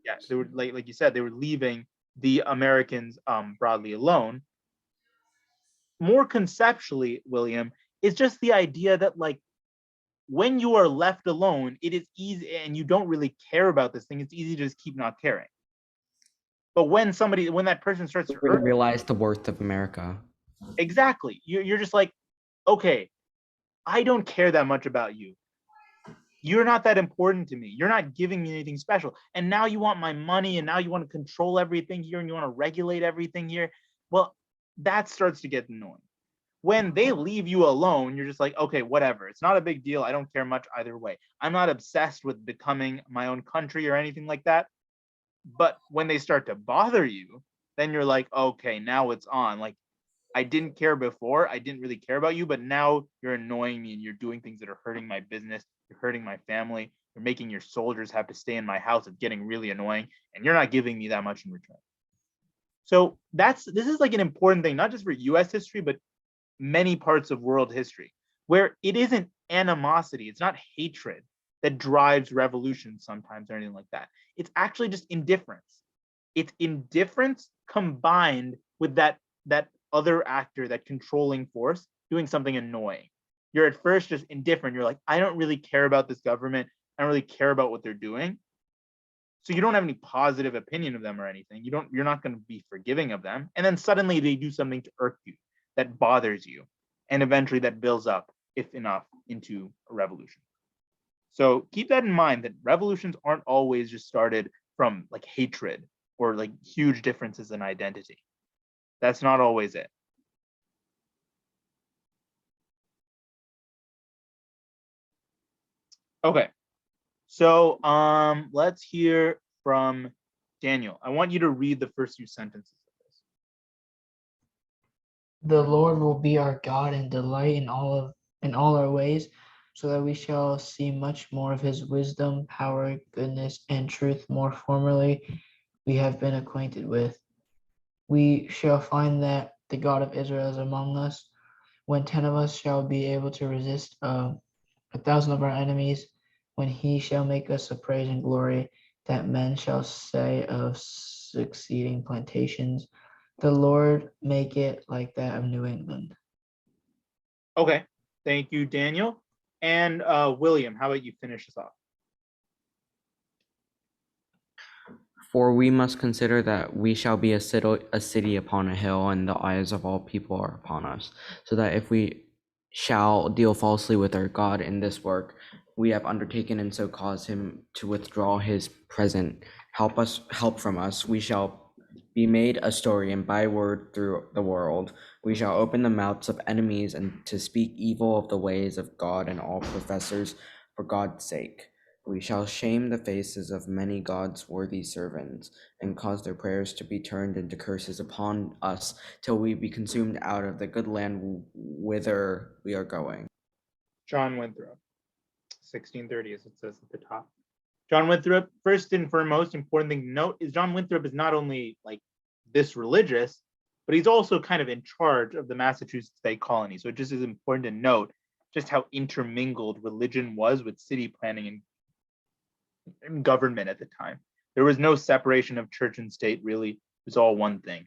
yeah, they were like you said, they were leaving the Americans broadly alone. More conceptually, William, it's just the idea that like when you are left alone, it is easy and you don't really care about this thing. It's easy to just keep not caring. But when that person starts to hurt, Realize the worth of America. exactly, you're just like, okay, I don't care that much about you. You're not that important to me. You're not giving me anything special. And now you want my money and now you want to control everything here and you want to regulate everything here. Well, that starts to get annoying. When they leave you alone, you're just like, okay, whatever. It's not a big deal. I don't care much either way. I'm not obsessed with becoming my own country or anything like that. But when they start to bother you, then you're like, okay, now it's on. Like, I didn't care before. I didn't really care about you, but now you're annoying me and you're doing things that are hurting my business. You're hurting my family. You're making your soldiers have to stay in my house. It's getting really annoying, and you're not giving me that much in return. So this is like an important thing, not just for US history, but many parts of world history, where it isn't animosity, it's not hatred that drives revolution sometimes or anything like that. It's actually just indifference. It's indifference combined with that other actor, that controlling force, doing something annoying. You're at first just indifferent. You're like, I don't really care about this government. I don't really care about what they're doing. So you don't have any positive opinion of them or anything. You're not going to be forgiving of them. And then suddenly they do something to irk you, that bothers you. And eventually that builds up, if enough, into a revolution. So keep that in mind, that revolutions aren't always just started from like hatred or like huge differences in identity. That's not always it. Okay. So let's hear from Daniel, I want you to read the first few sentences of this. The Lord will be our God and delight in all our ways, so that we shall see much more of his wisdom, power, goodness, and truth more formerly we have been acquainted with. We shall find that the God of Israel is among us, when 10 of us shall be able to resist 1,000 of our enemies, when he shall make us a praise and glory, that men shall say of succeeding plantations, the Lord make it like that of New England. Okay, thank you, Daniel. And William, how about you finish this off? For we must consider that we shall be a city upon a hill, and the eyes of all people are upon us, so that if we shall deal falsely with our God in this work we have undertaken, and so cause him to withdraw his present help from us, we shall be made a story and byword through the world. We shall open the mouths of enemies and to speak evil of the ways of God and all professors for God's sake. We shall shame the faces of many God's worthy servants, and cause their prayers to be turned into curses upon us, till we be consumed out of the good land whither we are going. John Winthrop, 1630, as it says at the top. John Winthrop, first and foremost, important thing to note is John Winthrop is not only like this religious, but he's also kind of in charge of the Massachusetts Bay Colony. So it just is important to note just how intermingled religion was with city planning and government at the time. There was no separation of church and state, really. It was all one thing.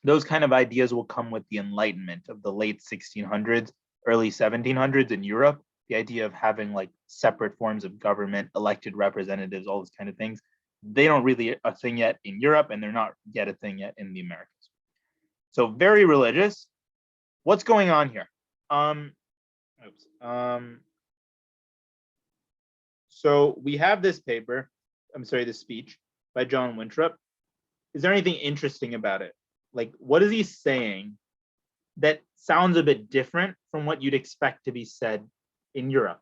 Those kind of ideas will come with the Enlightenment of the late 1600s, early 1700s in Europe. The idea of having like separate forms of government, elected representatives, all those kind of things. They don't really a thing yet in Europe, and they're not yet a thing yet in the Americas. So very religious. What's going on here? So we have this paper, this speech by John Winthrop. Is there anything interesting about it? Like, what is he saying that sounds a bit different from what you'd expect to be said in Europe?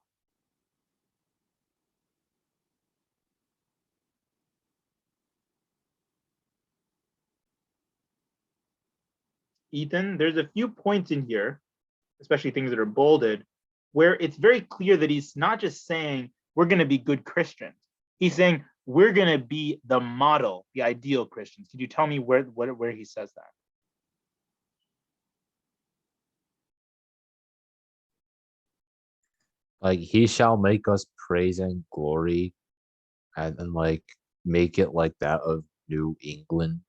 Ethan, there's a few points in here, especially things that are bolded, where it's very clear that he's not just saying we're going to be good Christians. He's saying we're going to be the model, the ideal Christians. Could you tell me where he says that? Like, he shall make us praise and glory, and like make it like that of New England.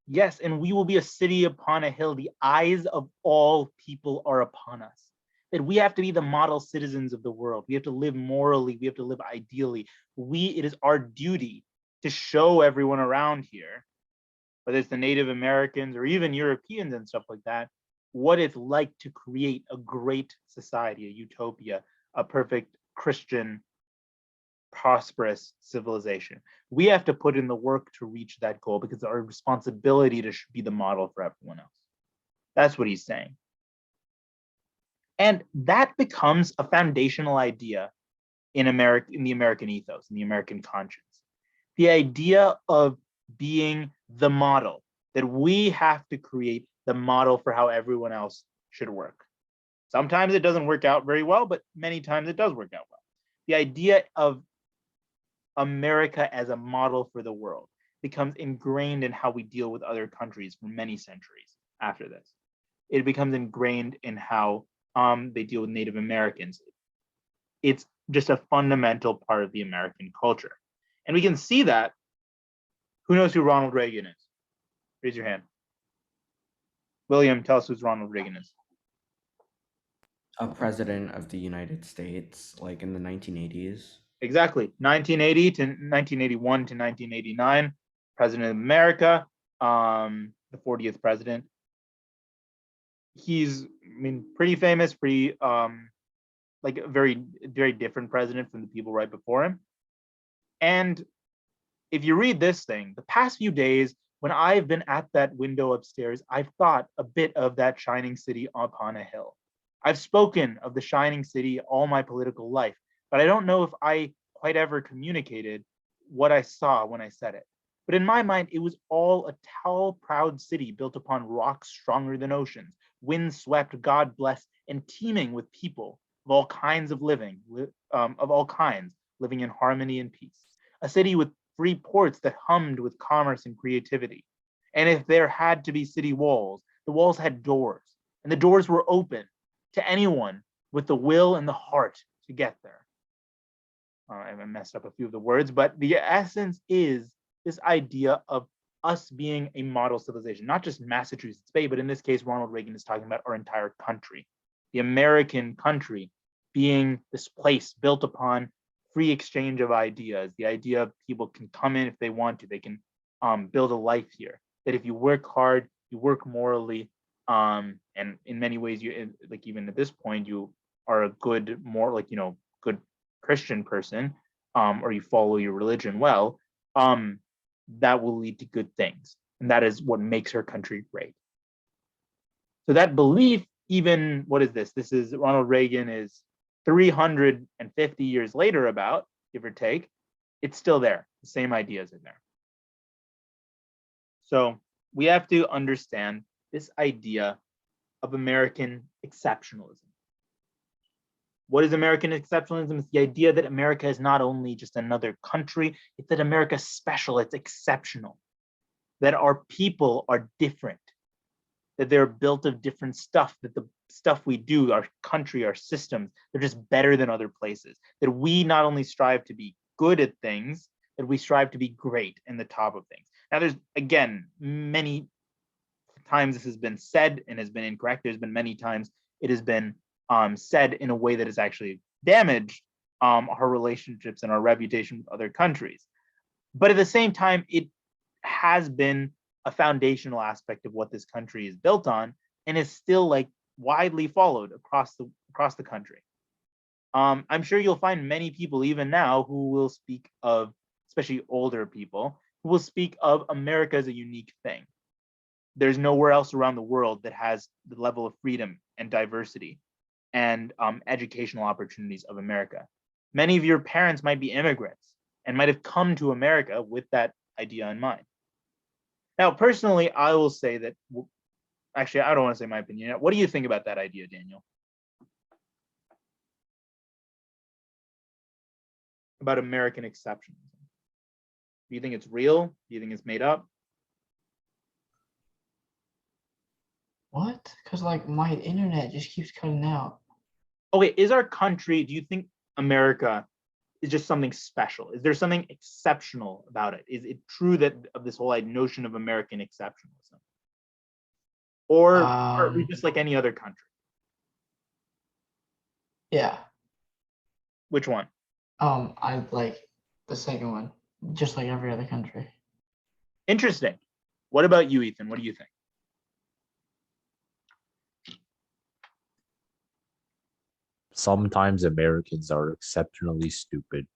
Yes, and we will be a city upon a hill. The eyes of all people are upon us. That we have to be the model citizens of the world. We have to live morally. We have to live ideally. It is our duty to show everyone around here, whether it's the Native Americans or even Europeans and stuff like that, what it's like to create a great society, a utopia, a perfect Christian, prosperous civilization. We have to put in the work to reach that goal because it's our responsibility to be the model for everyone else. That's what he's saying. And that becomes a foundational idea in the American ethos, in the American conscience. The idea of being the model, that we have to create the model for how everyone else should work. Sometimes it doesn't work out very well, but many times it does work out well. The idea of America as a model for the world becomes ingrained in how we deal with other countries for many centuries after this. It becomes ingrained in how they deal with Native Americans. It's just a fundamental part of the American culture. And we can see that. Who knows who Ronald Reagan is? Raise your hand. William, tell us who Ronald Reagan is. A president of the United States, like in the 1980s. Exactly. 1980 to 1981 to 1989, President of America, the 40th president. He's, pretty famous, like a very, very different president from the people right before him. And if you read this thing, the past few days, when I've been at that window upstairs, I've thought a bit of that shining city upon a hill. I've spoken of the shining city all my political life, but I don't know if I quite ever communicated what I saw when I said it. But in my mind, it was all a tall, proud city built upon rocks stronger than oceans, wind-swept, God-blessed, and teeming with people of all kinds of all kinds, living in harmony and peace. A city with free ports that hummed with commerce and creativity. And if there had to be city walls, the walls had doors, and the doors were open to anyone with the will and the heart to get there. I messed up a few of the words, but the essence is this idea of us being a model civilization, not just Massachusetts Bay, but in this case, Ronald Reagan is talking about our entire country, the American country being this place built upon free exchange of ideas, the idea of people can come in if they want to, they can build a life here, that if you work hard, you work morally, and in many ways, you like even at this point, you are a good, more like, good Christian person, or you follow your religion well, that will lead to good things. And that is what makes her country great. So that belief, even, what is this? This is Ronald Reagan is 350 years later, about, give or take, it's still there. The same ideas are there. So we have to understand this idea of American exceptionalism. What is American exceptionalism? It's the idea that America is not only just another country, it's that America's special, it's exceptional, that our people are different, that they're built of different stuff, that the stuff we do, our country, our systems, they're just better than other places, that we not only strive to be good at things, that we strive to be great in the top of things. Now, there's, again, many times this has been said and has been incorrect. There's been many times it has been said in a way that has actually damaged our relationships and our reputation with other countries. But at the same time, it has been a foundational aspect of what this country is built on, and is still like widely followed across the country. I'm sure you'll find many people even now who will speak of, especially older people, who will speak of America as a unique thing. There's nowhere else around the world that has the level of freedom and diversity and educational opportunities of America. Many of your parents might be immigrants and might have come to America with that idea in mind. Now, personally, I will say that, actually, I don't want to say my opinion. What do you think about that idea, Daniel? About American exceptionalism? Do you think it's real? Do you think it's made up? What? Because like my internet just keeps cutting out. Okay, is our country, do you think America is just something special? Is there something exceptional about it? Is it true that of this whole notion of American exceptionalism? Or are we just like any other country? Yeah. Which one? I like the second one, just like every other country. Interesting. What about you, Ethan? What do you think? Sometimes Americans are exceptionally stupid.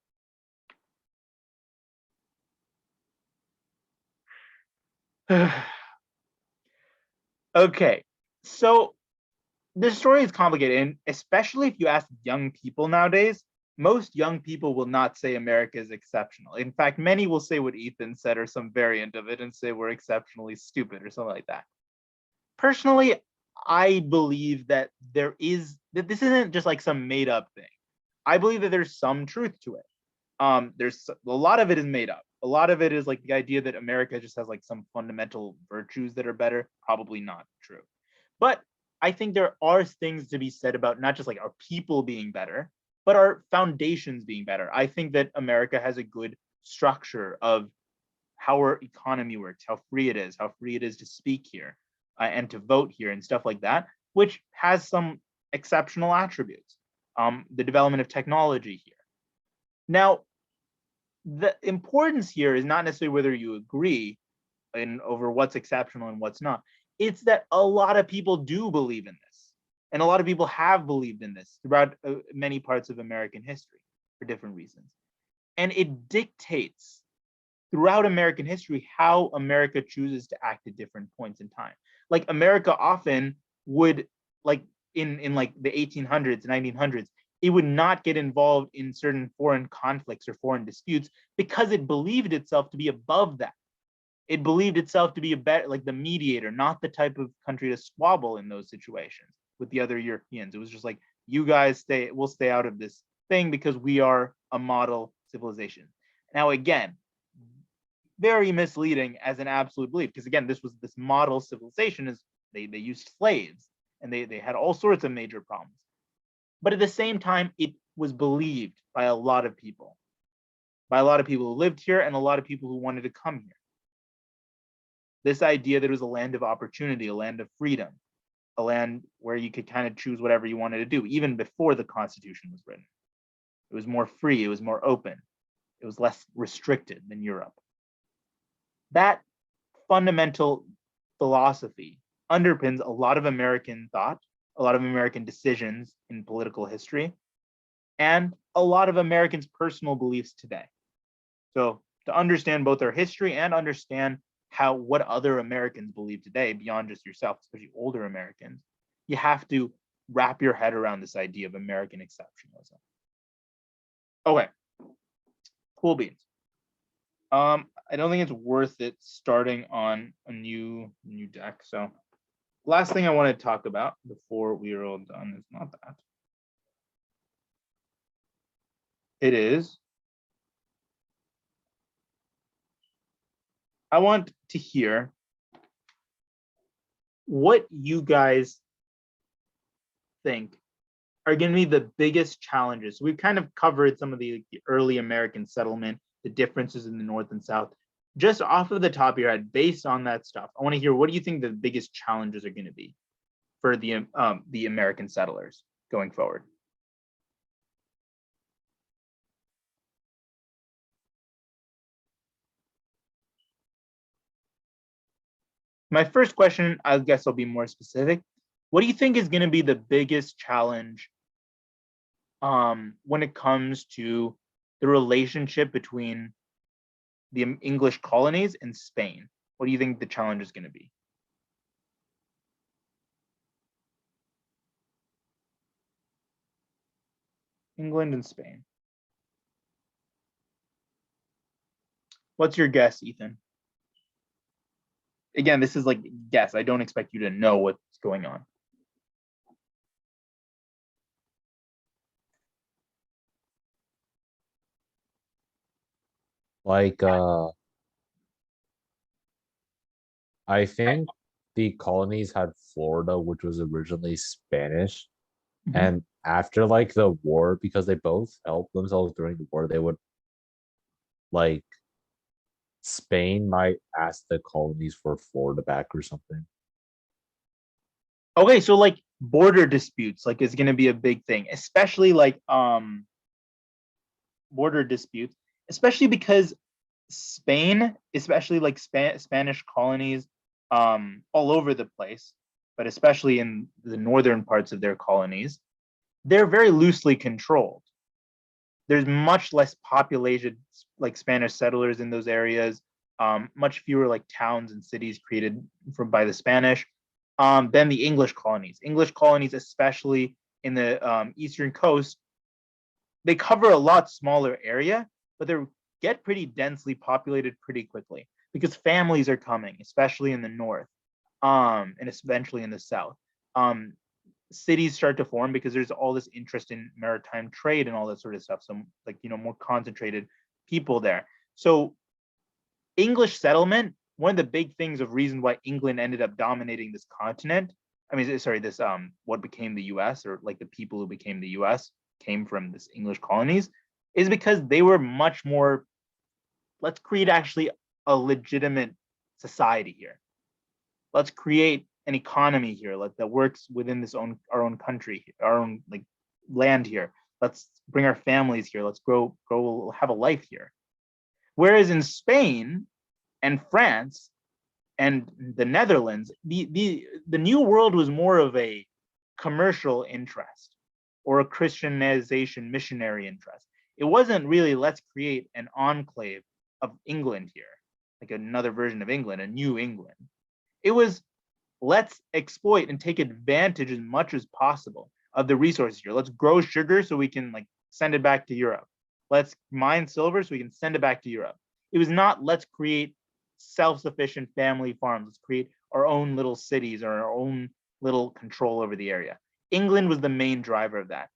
Okay, so this story is complicated, and especially if you ask young people nowadays, most young people will not say America is exceptional. In fact, many will say what Ethan said or some variant of it and say we're exceptionally stupid or something like that. Personally, I believe that that this isn't just like some made up thing. I believe that there's some truth to it. There's a lot of it is made up. A lot of it is like the idea that America just has like some fundamental virtues that are better. Probably not true. But I think there are things to be said about not just like our people being better, but our foundations being better. I think that America has a good structure of how our economy works, how free it is to speak here and to vote here and stuff like that, which has some exceptional attributes. The development of technology here. Now, the importance here is not necessarily whether you agree over what's exceptional and what's not. It's that a lot of people do believe in this, and a lot of people have believed in this throughout many parts of American history for different reasons. And it dictates throughout American history how America chooses to act at different points in time. Like America often would, like in like the 1800s, 1900s, it would not get involved in certain foreign conflicts or foreign disputes because it believed itself to be above that. It believed itself to be a better, like the mediator, not the type of country to squabble in those situations with the other Europeans. It was just like, you guys we'll stay out of this thing because we are a model civilization. Now, again, very misleading as an absolute belief, because again, this model civilization is they used slaves and they had all sorts of major problems. But at the same time, it was believed by a lot of people who lived here and a lot of people who wanted to come here. This idea that it was a land of opportunity, a land of freedom, a land where you could kind of choose whatever you wanted to do, even before the Constitution was written. It was more free, it was more open, it was less restricted than Europe. That fundamental philosophy underpins a lot of American thought, a lot of American decisions in political history, and a lot of Americans' personal beliefs today. So to understand both our history and understand what other Americans believe today, beyond just yourself, especially older Americans, you have to wrap your head around this idea of American exceptionalism. Okay, cool beans. I don't think it's worth it starting on a new deck. So last thing I want to talk about before we are all done is not that. It is, I want to hear what you guys think are going to be the biggest challenges. We've kind of covered some of the early American settlement, the differences in the North and South. Just off of the top of your head, based on that stuff, I want to hear, what do you think the biggest challenges are going to be for the American settlers going forward? My first question, I guess I'll be more specific. What do you think is going to be the biggest challenge when it comes to the relationship between the English colonies and Spain? What do you think the challenge is going to be? England and Spain. What's your guess, Ethan? Again, this is like guess. I don't expect you to know what's going on. Like, I think the colonies had Florida, which was originally Spanish. Mhm. And after like the war, because they both helped themselves during the war, they would like Spain might ask the colonies for Florida back or something. Okay, so like border disputes, like is going to be a big thing, especially like border disputes, especially because Spain, especially like Spanish colonies all over the place, but especially in the northern parts of their colonies, they're very loosely controlled. There's much less populated like Spanish settlers in those areas, much fewer like towns and cities created by the Spanish than the English colonies. English colonies, especially in the eastern coast, they cover a lot smaller area, but they get pretty densely populated pretty quickly because families are coming, especially in the north, and eventually in the south. Cities start to form because there's all this interest in maritime trade and all that sort of stuff. So like, more concentrated people there. So English settlement, one of the big things of reason why England ended up dominating this continent, I mean, sorry, this what became the US, or like the people who became the US came from this English colonies, is because they were much more, let's create actually a legitimate society here. Let's create an economy here that works within our own country, our own like land here. Let's bring our families here. Let's grow, have a life here. Whereas in Spain and France and the Netherlands, the New World was more of a commercial interest or a Christianization missionary interest. It wasn't really, let's create an enclave of England here, like another version of England, a new England. It was, let's exploit and take advantage as much as possible of the resources here. Let's grow sugar so we can like send it back to Europe. Let's mine silver so we can send it back to Europe. It was not let's create self-sufficient family farms. Let's create our own little cities or our own little control over the area. England was the main driver of that.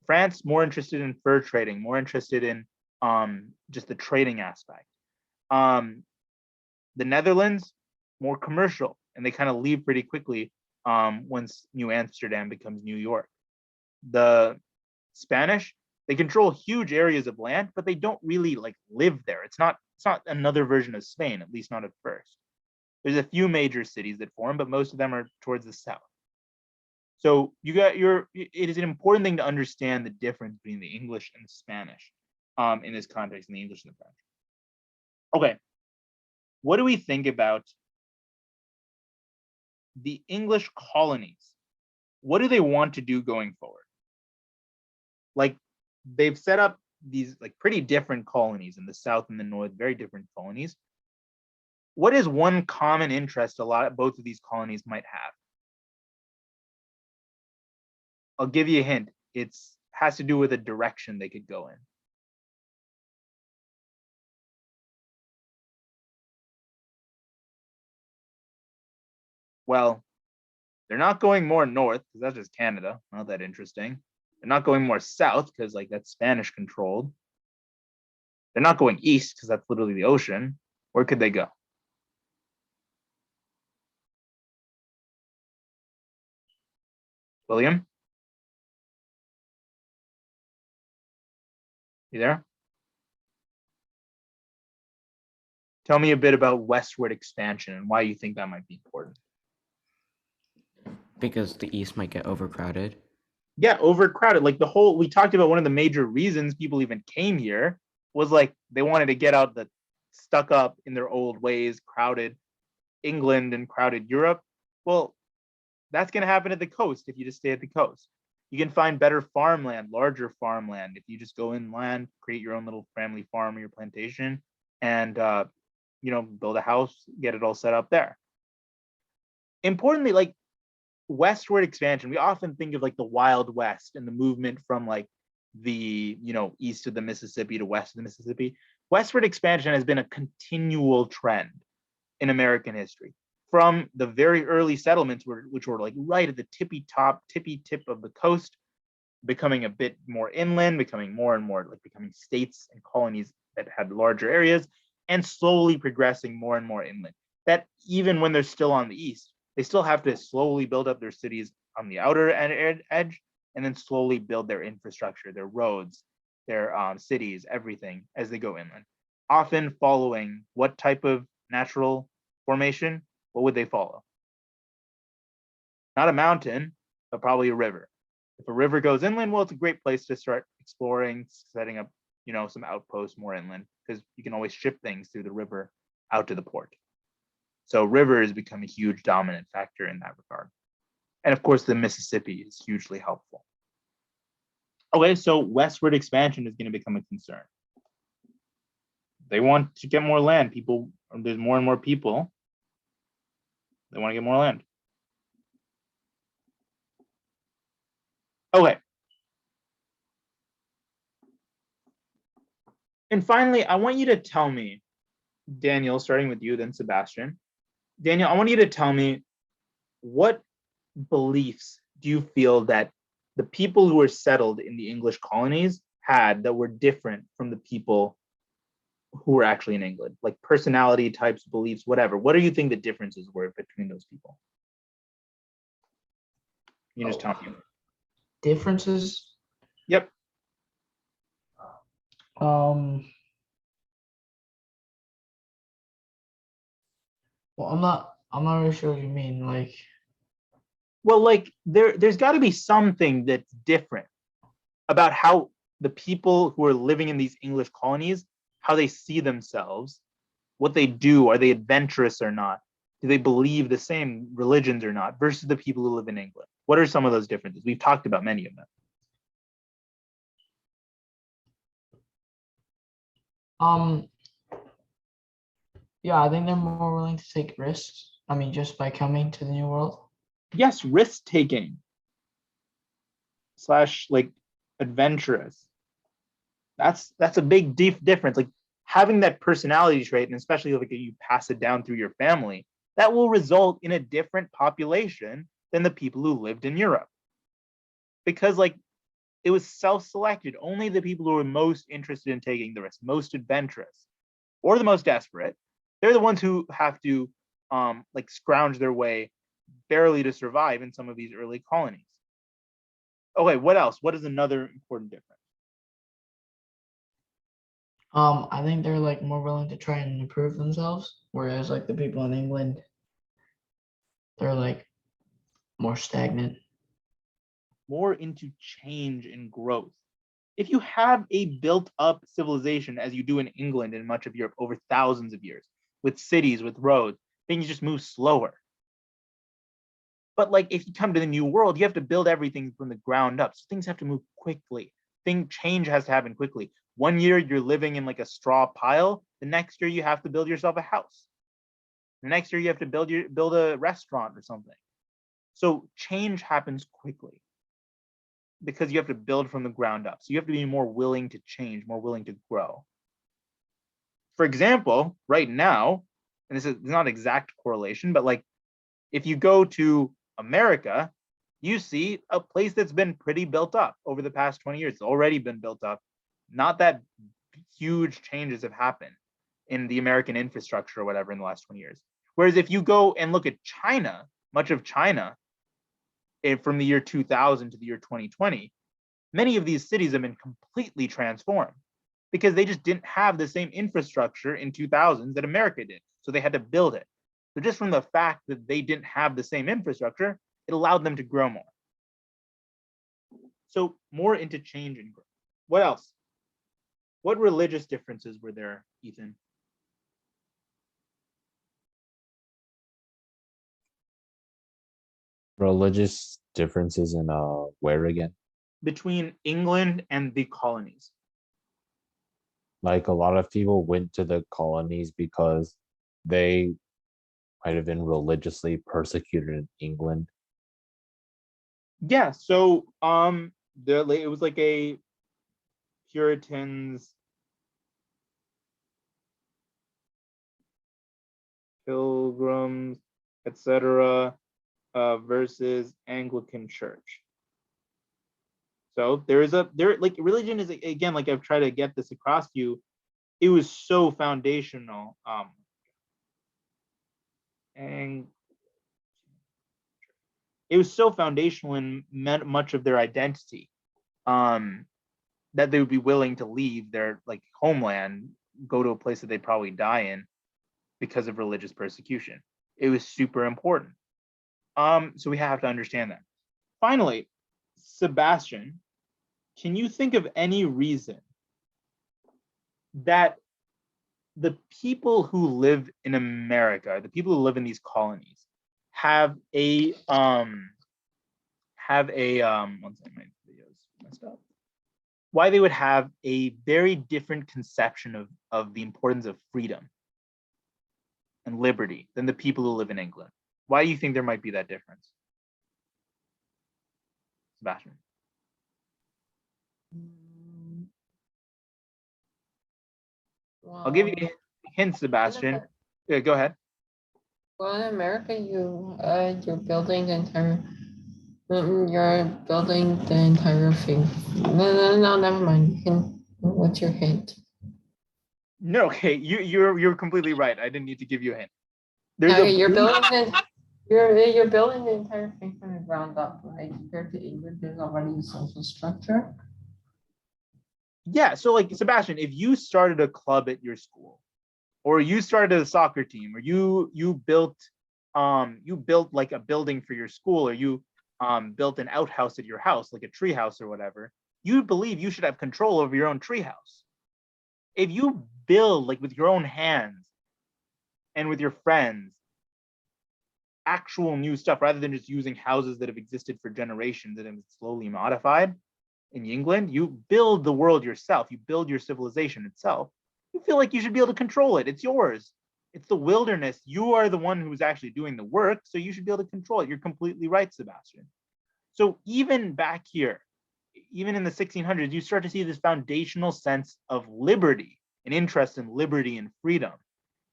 France, more interested in fur trading, more interested in just the trading aspect. The Netherlands, more commercial, and they kind of leave pretty quickly once New Amsterdam becomes New York. The Spanish, they control huge areas of land, but they don't really like live there. It's not another version of Spain, at least not at first. There's a few major cities that form, but most of them are towards the south. So it is an important thing to understand the difference between the English and the Spanish in this context, in the English and the French. Okay, what do we think about the English colonies? What do they want to do going forward? Like, they've set up these like pretty different colonies in the south and the north, very different colonies. What is one common interest both of these colonies might have? I'll give you a hint. It has to do with a direction they could go in. Well, they're not going more north because that's just Canada. Not that interesting. They're not going more south because like that's Spanish controlled. They're not going east because that's literally the ocean. Where could they go? William? You there? Tell me a bit about westward expansion and why you think that might be important. Because the East might get overcrowded. Yeah, overcrowded. Like we talked about one of the major reasons people even came here was like they wanted to get out the stuck up in their old ways, crowded England and crowded Europe. Well, that's going to happen at the coast if you just stay at the coast. You can find better farmland, larger farmland if you just go inland, create your own little family farm or your plantation, and build a house, get it all set up there. Importantly, like westward expansion, we often think of like the Wild West and the movement from like the east of the Mississippi to west of the Mississippi. Westward expansion has been a continual trend in American history from the very early settlements which were like right at the tippy tip of the coast, becoming a bit more inland, becoming more and more like becoming states and colonies that had larger areas, and slowly progressing more and more inland. That even when they're still on the east, they still have to slowly build up their cities on the outer edge, and then slowly build their infrastructure, their roads, their cities, everything as they go inland. Often following what type of natural formation? What would they follow? Not a mountain, but probably a river. If a river goes inland, well, it's a great place to start exploring, setting up, some outposts more inland, because you can always ship things through the river out to the port. So rivers become a huge dominant factor in that regard. And of course, the Mississippi is hugely helpful. Okay, so westward expansion is going to become a concern. They want to get more land. There's more and more people. They want to get more land. Okay. And finally, I want you to tell me, Daniel, starting with you, then Sebastian. Daniel, I want you to tell me what beliefs do you feel that the people who were settled in the English colonies had that were different from the people who were actually in England, like personality types, beliefs, whatever. What do you think the differences were between those people? You just tell me. Differences? Yep. Well, I'm not really sure what you mean. Like, well, like there's got to be something that's different about how the people who are living in these English colonies, how they see themselves, what they do. Are they adventurous or not? Do they believe the same religions or not versus the people who live in England? What are some of those differences? We've talked about many of them. Yeah, I think they're more willing to take risks. I mean, just by coming to the New World. Yes, risk taking. slash like adventurous. That's a big difference. Like having that personality trait, and especially like you pass it down through your family, that will result in a different population than the people who lived in Europe. Because like it was self-selected. Only the people who were most interested in taking the risk, most adventurous, or the most desperate, they're the ones who have to like scrounge their way barely to survive in some of these early colonies. Okay, what else? What is another important difference? I think they're like more willing to try and improve themselves, whereas like the people in England, they're like more stagnant. More into change and growth. If you have a built up civilization as you do in England and much of Europe over thousands of years, with cities, with roads, things just move slower. But like if you come to the new world, you have to build everything from the ground up. So things have to move quickly. Change has to happen quickly. One year you're living in like a straw pile. The next year you have to build yourself a house. The next year you have to build a restaurant or something. So change happens quickly because you have to build from the ground up. So you have to be more willing to change, more willing to grow. For example, right now, and this is not exact correlation, but like if you go to America, you see a place that's been pretty built up over the past 20 years. It's already been built up. Not that huge changes have happened in the American infrastructure or whatever in the last 20 years. Whereas if you go and look at China, much of China, from the year 2000 to the year 2020, many of these cities have been completely transformed because they just didn't have the same infrastructure in 2000s that America did. So they had to build it. So just from the fact that they didn't have the same infrastructure, it allowed them to grow more. So more into change and growth. What else? What religious differences were there, Ethan? Religious differences in where again? Between England and the colonies. Like a lot of people went to the colonies because they might have been religiously persecuted in England. Yeah, so it was like a Puritans, Pilgrims, etc. Versus Anglican Church. So there like religion is, again, like I've tried to get this across to you, it was so foundational. And it was so foundational in much of their identity, that they would be willing to leave their like homeland, go to a place that they'd probably die in because of religious persecution. It was super important. So we have to understand that. Finally, Sebastian, can you think of any reason that the people who live in America, the people who live in these colonies, have a one second, my video's messed up. Why they would have a very different conception of the importance of freedom and liberty than the people who live in England? Why do you think there might be that difference, Sebastian? I'll give you a hint, Sebastian. Yeah, go ahead. Well, in America, you're building the entire. You're building the entire thing. No, never mind. What's your hint? No, okay, you're completely right. I didn't need to give you a hint. You're building the entire thing from the ground up, right? Compared to England, there's already a social structure. Yeah, so like Sebastian, if you started a club at your school, or you started a soccer team, or you built like a building for your school, or you built an outhouse at your house, like a tree house or whatever, you believe you should have control over your own tree house. If you build like with your own hands and with your friends actual new stuff rather than just using houses that have existed for generations and have been slowly modified in England, you build the world yourself, you build your civilization itself. You feel like you should be able to control it. It's yours. It's the wilderness. You are the one who's actually doing the work, so you should be able to control it. You're completely right, Sebastian. So even back here even in the 1600s, you start to see this foundational sense of liberty, an interest in liberty and freedom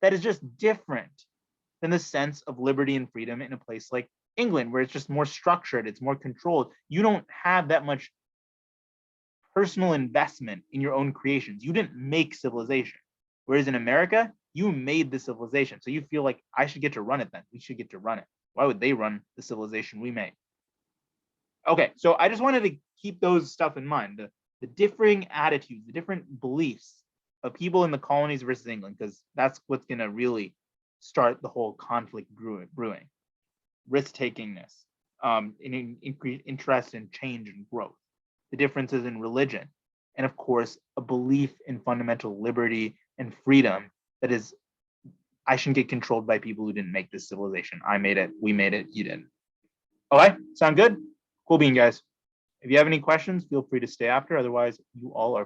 that is just different than the sense of liberty and freedom in a place like England, where it's just more structured, it's more controlled. You don't have that much personal investment in your own creations. You didn't make civilization. Whereas in America, you made the civilization. So you feel like I should get to run it then. We should get to run it. Why would they run the civilization we made? Okay, so I just wanted to keep those stuff in mind, the differing attitudes, the different beliefs of people in the colonies versus England, because that's what's going to really start the whole conflict brewing. Risk-takingness, increased interest in change and growth, the differences in religion, and of course, a belief in fundamental liberty and freedom that is, I shouldn't get controlled by people who didn't make this civilization. I made it, we made it, you didn't. Okay, sound good? Cool bean, guys. If you have any questions, feel free to stay after. Otherwise, you all are